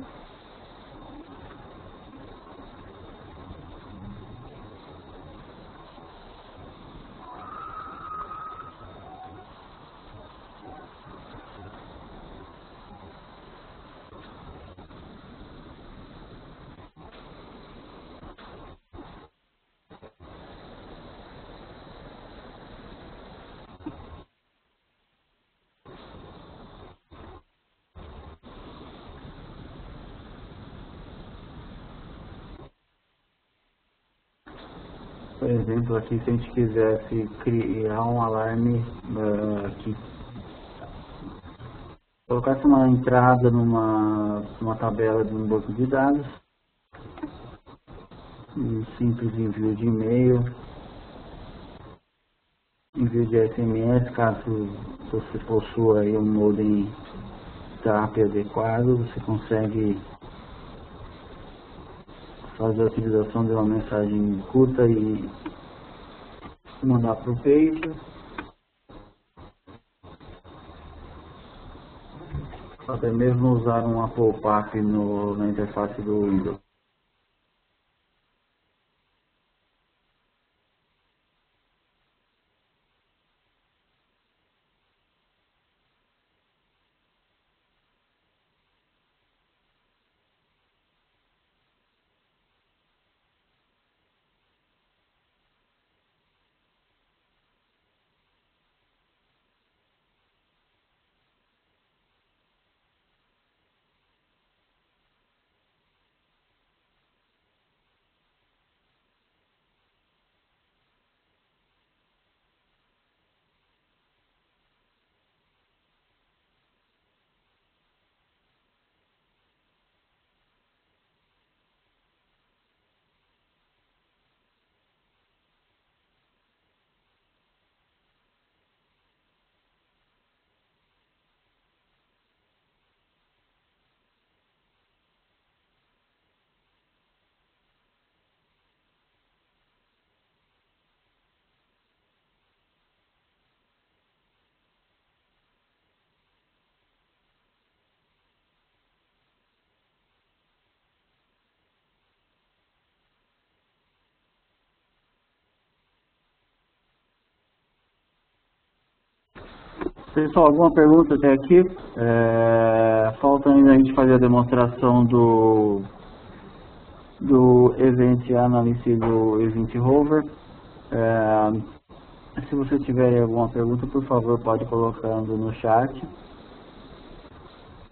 Por exemplo, aqui se a gente quisesse criar um alarme que colocasse uma entrada numa tabela de um banco de dados, um simples envio de e-mail, envio de SMS, caso você possua aí um modem TAP adequado, você consegue fazer a utilização de uma mensagem curta e mandar para o pager, até mesmo usar uma pop-up na interface do Windows. Pessoal, alguma pergunta até aqui? Falta ainda a gente fazer a demonstração do Event Analysis e do Event Hover. Se você tiver alguma pergunta, por favor, pode colocando no chat.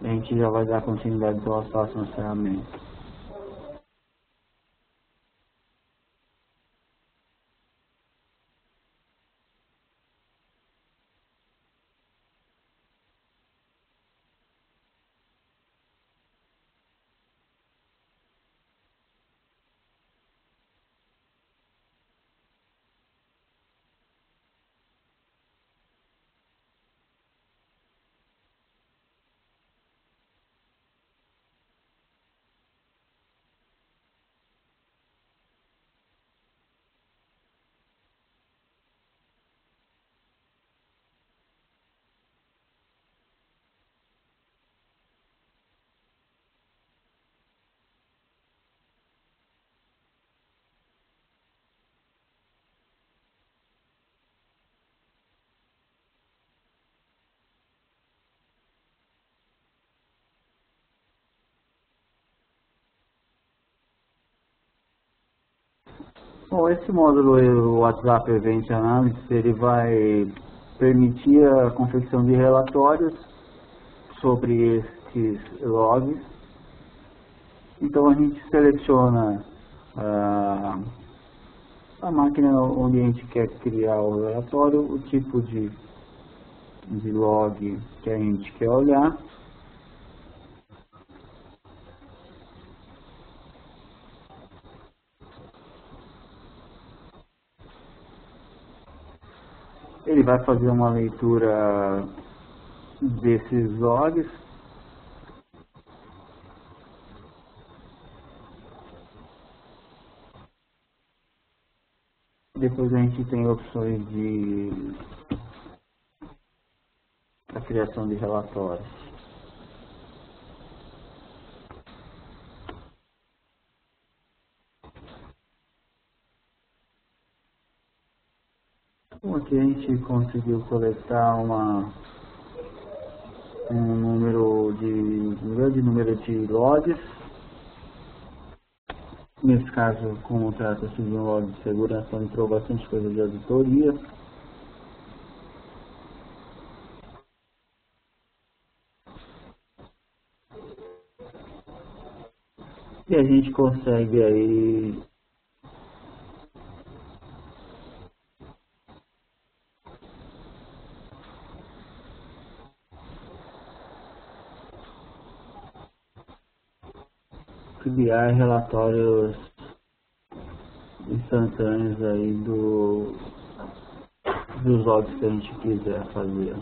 A gente já vai dar continuidade aos próximos ferramentas. Bom, esse módulo, o WhatsApp Event Analysis, ele vai permitir a confecção de relatórios sobre esses logs. Então a gente seleciona a máquina onde a gente quer criar o relatório, o tipo de log que a gente quer olhar. Ele vai fazer uma leitura desses logs. Depois a gente tem opções de a criação de relatórios. Então aqui a gente conseguiu coletar um grande número de logs. Nesse caso, como trata-se de um log de segurança, entrou bastante coisa de auditoria. E a gente consegue aí criar relatórios instantâneos aí dos logs que a gente quiser fazer.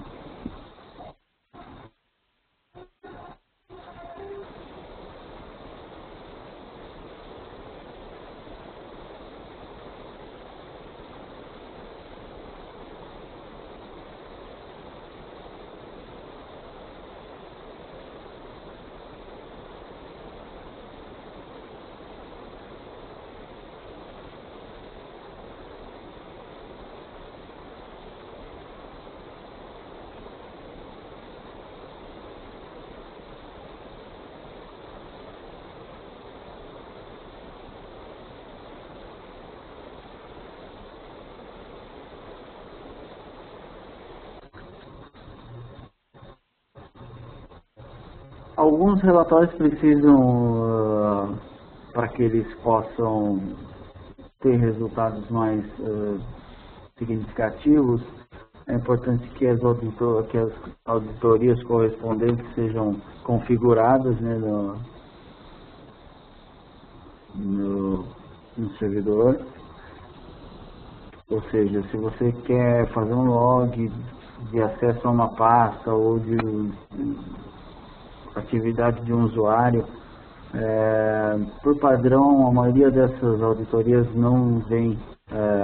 Alguns relatórios precisam, para que eles possam ter resultados mais significativos, é importante que as auditorias correspondentes sejam configuradas, né, no servidor. Ou seja, se você quer fazer um log de acesso a uma pasta ou de atividade de um usuário, por padrão, a maioria dessas auditorias não vem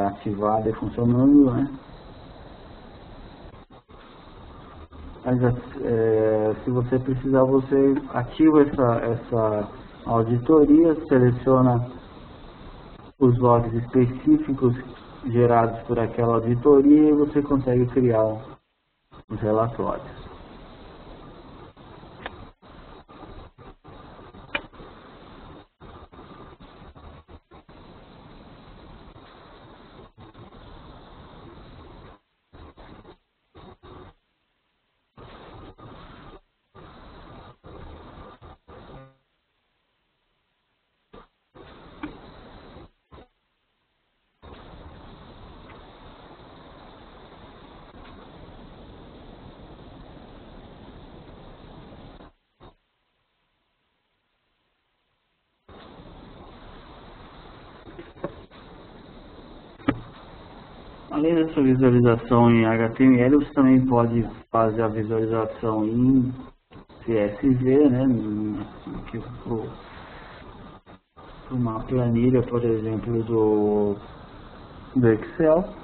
ativada e funcionando, né? Mas se você precisar, você ativa essa auditoria, seleciona os logs específicos gerados por aquela auditoria e você consegue criar os relatórios. Além dessa visualização em HTML, você também pode fazer a visualização em CSV, né? Para uma planilha, por exemplo, do Excel.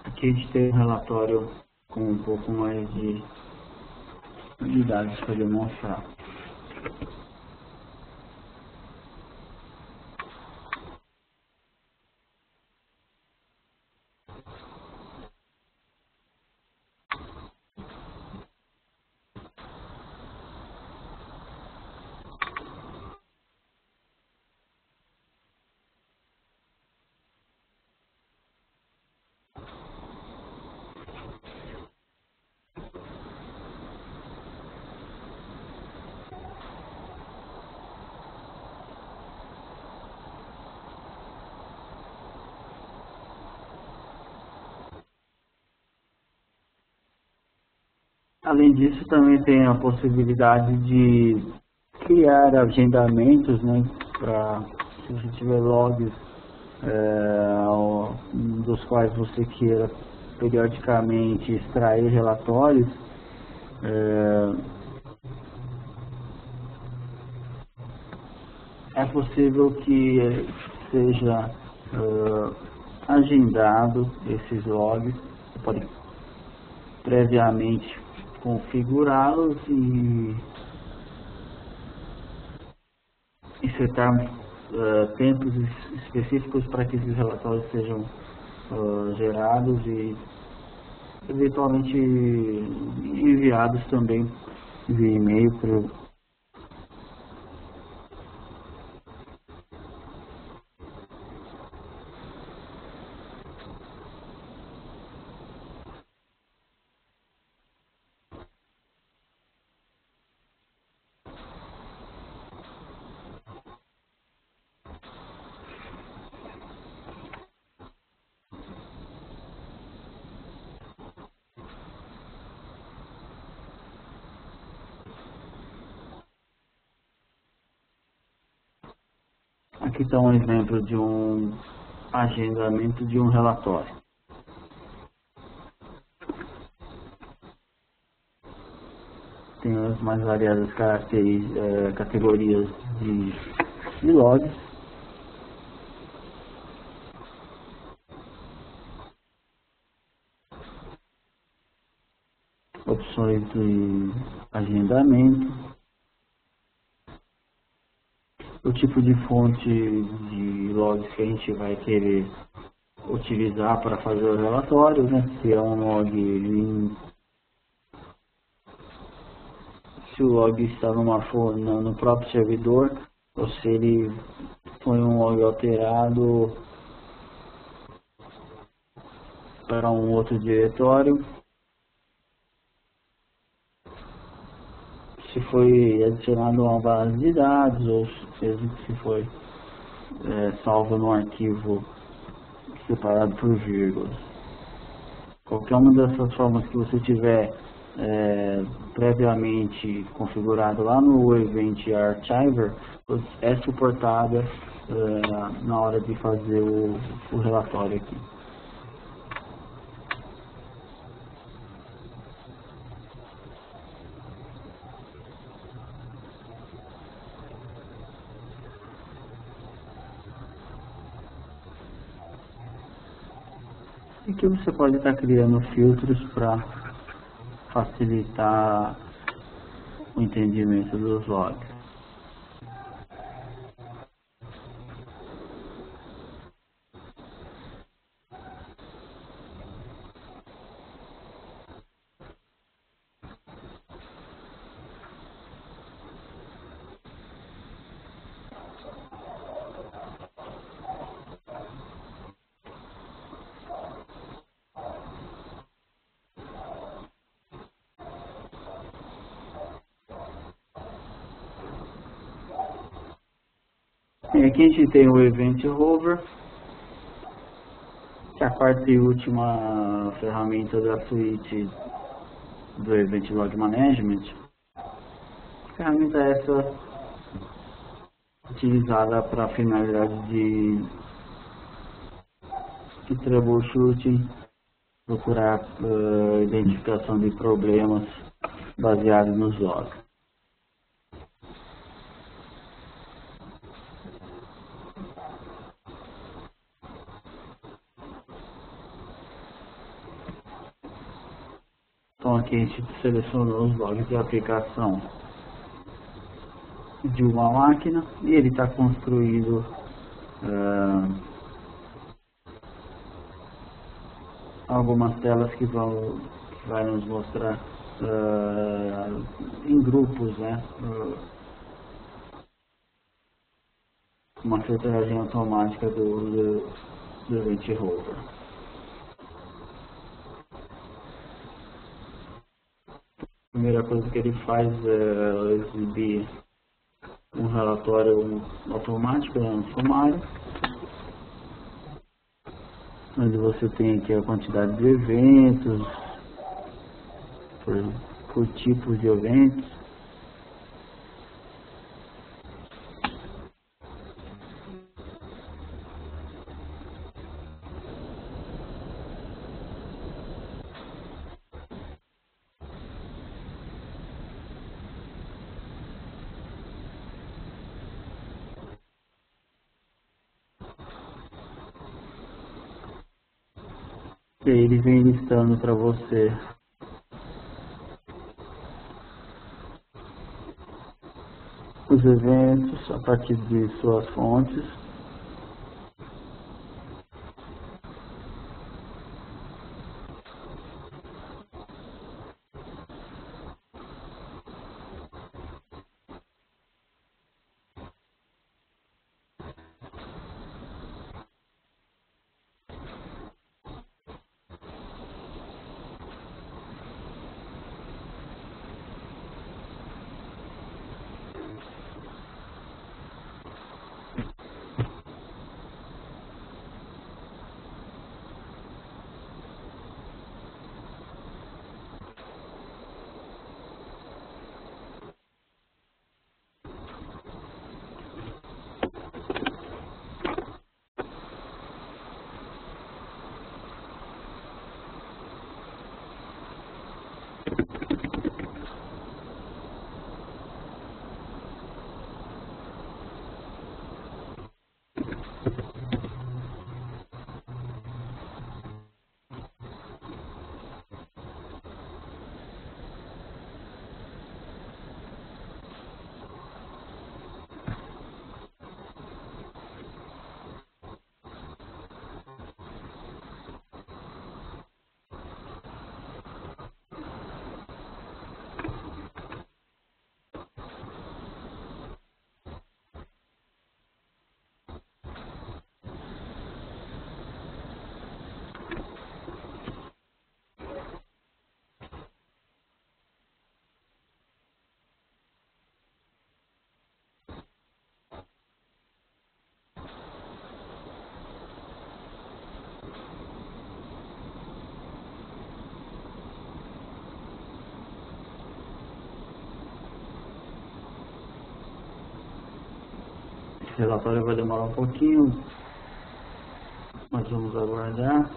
Aqui a gente tem um relatório com um pouco mais de dados para demonstrar. Além disso, também tem a possibilidade de criar agendamentos, né, para se você tiver logs dos quais você queira periodicamente extrair relatórios, é possível que seja agendado esses logs. Você pode previamente configurá-los e setar tempos específicos para que esses relatórios sejam gerados e eventualmente enviados também via e-mail para Aqui está um exemplo de um agendamento de um relatório. Tem as mais variadas categorias de logs. Opções de agendamento. O tipo de fonte de logs que a gente vai querer utilizar para fazer o relatório, né? Se é um log se o log está no próprio servidor ou se ele foi um log alterado para um outro diretório. se foi adicionado a uma base de dados ou mesmo se foi salvo num arquivo separado por vírgulas. Qualquer uma dessas formas que você tiver previamente configurado lá no Event Archiver é suportada na hora de fazer o relatório aqui. Aqui você pode estar criando filtros para facilitar o entendimento dos logs. E aqui a gente tem o Event Hover, que é a quarta e última ferramenta da suíte do Event Log Management. A ferramenta essa utilizada para finalidade de troubleshooting, procurar identificação de problemas baseados nos logs. Então aqui a gente selecionou os logs de aplicação de uma máquina e ele está construído algumas telas que vai nos mostrar em grupos, né, uma filtragem automática do Event Hover. A primeira coisa que ele faz é exibir um relatório automático, um sumário, onde você tem aqui a quantidade de eventos, por tipos de eventos. E aí ele vem listando para você os eventos a partir de suas fontes. Esse relatório vai demorar um pouquinho, mas vamos aguardar.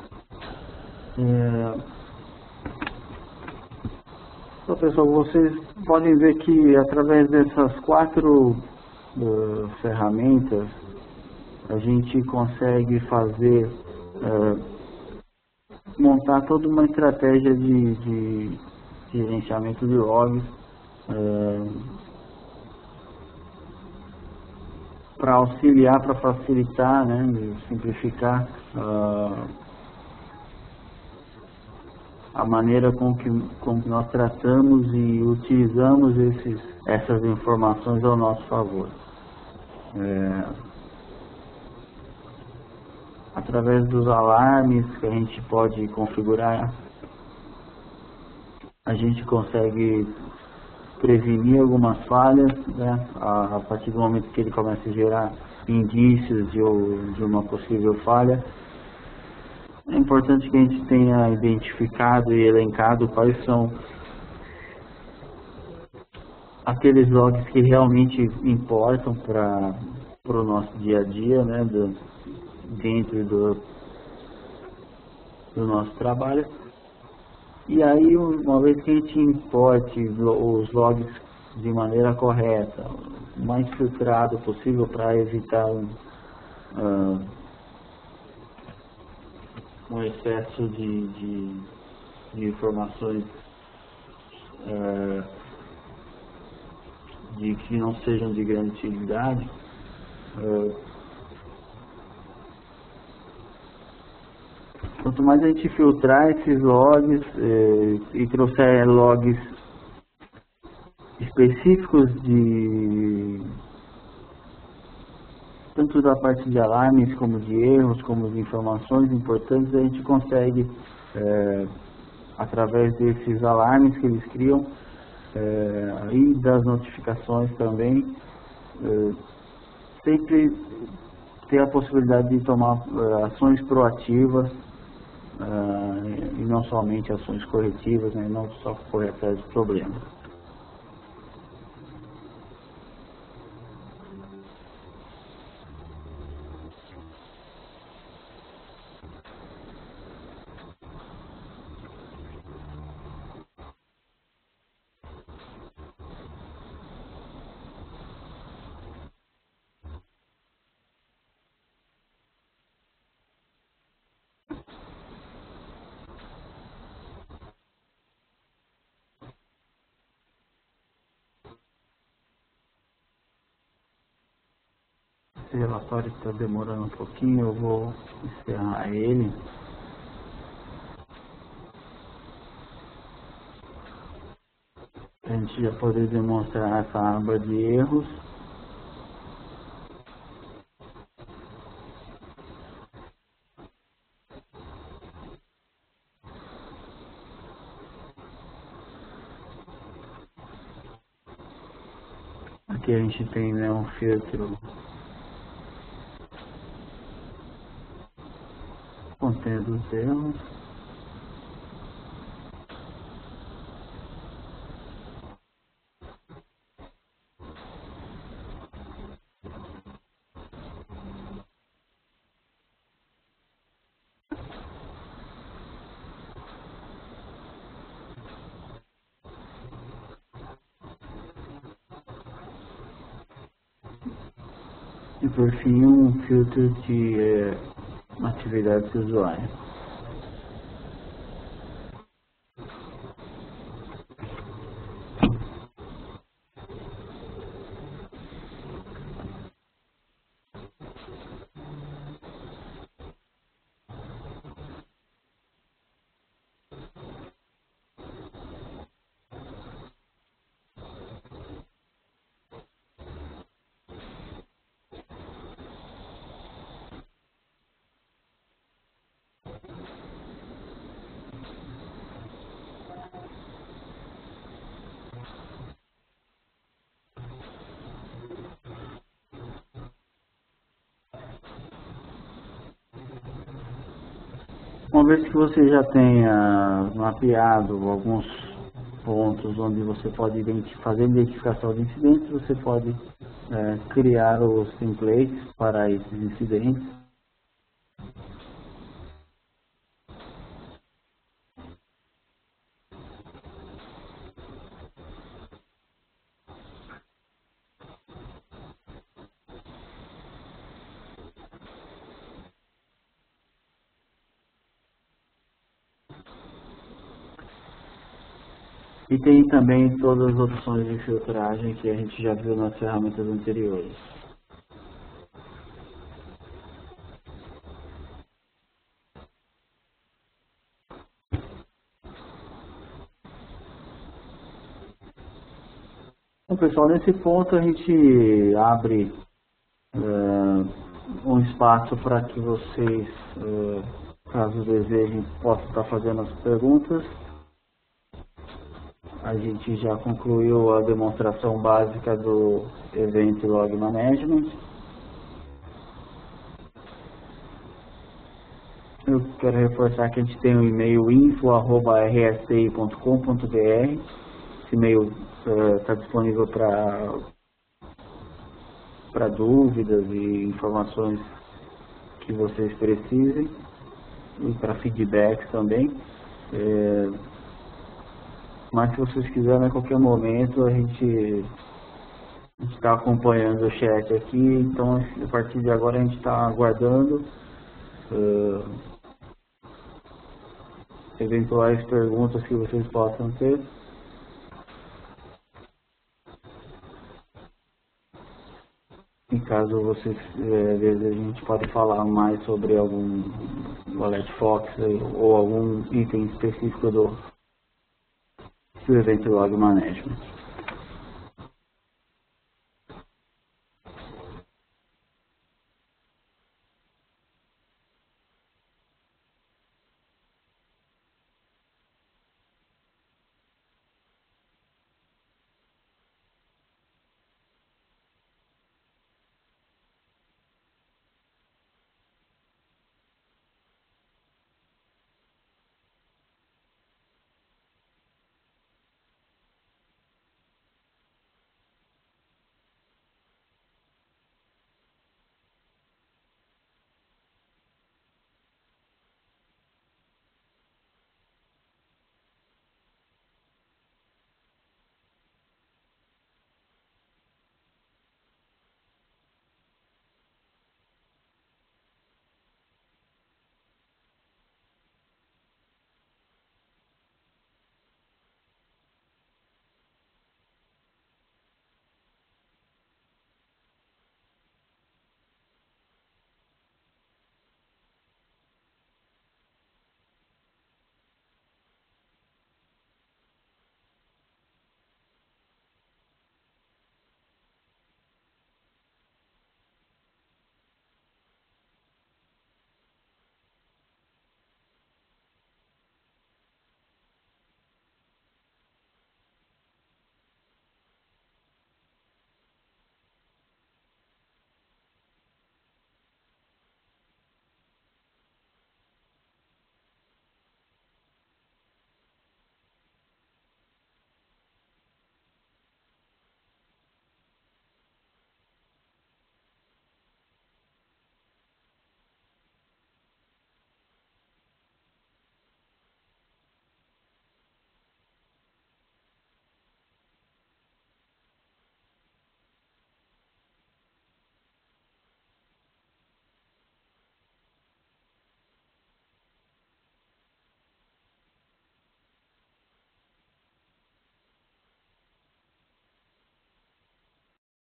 Então, pessoal, vocês podem ver que através dessas 4 ferramentas a gente consegue fazer, montar toda uma estratégia de gerenciamento de logs, para auxiliar, para facilitar, né, simplificar a maneira com que nós tratamos e utilizamos essas informações ao nosso favor. Através dos alarmes que a gente pode configurar, a gente consegue prevenir algumas falhas, né, a partir do momento que ele começa a gerar indícios de uma possível falha. É importante que a gente tenha identificado e elencado quais são aqueles logs que realmente importam para o nosso dia a dia, né, dentro do nosso trabalho. E aí, uma vez que a gente importe os logs de maneira correta, o mais filtrado possível para evitar um excesso de informações que não sejam de grande utilidade, quanto mais a gente filtrar esses logs e trouxer logs específicos tanto da parte de alarmes, como de erros, como de informações importantes, a gente consegue, através desses alarmes que eles criam, e das notificações também, sempre ter a possibilidade de tomar ações proativas, e não somente ações corretivas, né, não só correr atrás de problemas. Esse relatório está demorando um pouquinho, eu vou encerrar ele. A gente já poder demonstrar essa aba de erros. Aqui a gente tem, né, um filtro contendo os erros. E por fim, um filtro de atividades usuárias. Uma vez que você já tenha mapeado alguns pontos onde você pode fazer identificação de incidentes, você pode criar os templates para esses incidentes. E tem também todas as opções de filtragem que a gente já viu nas ferramentas anteriores. Bom, pessoal, nesse ponto a gente abre um espaço para que vocês, caso desejem, possam estar fazendo as perguntas. A gente já concluiu a demonstração básica do Event Log Management. Eu quero reforçar que a gente tem o e-mail info@rsti.com.br. Esse e-mail está disponível para dúvidas e informações que vocês precisem e para feedback também. Mas se vocês quiserem, a qualquer momento, a gente está acompanhando o chat aqui, então a partir de agora a gente está aguardando eventuais perguntas que vocês possam ter. Em caso vocês desejem, a gente pode falar mais sobre algum Wallet Fox ou algum item específico do Event Log Management.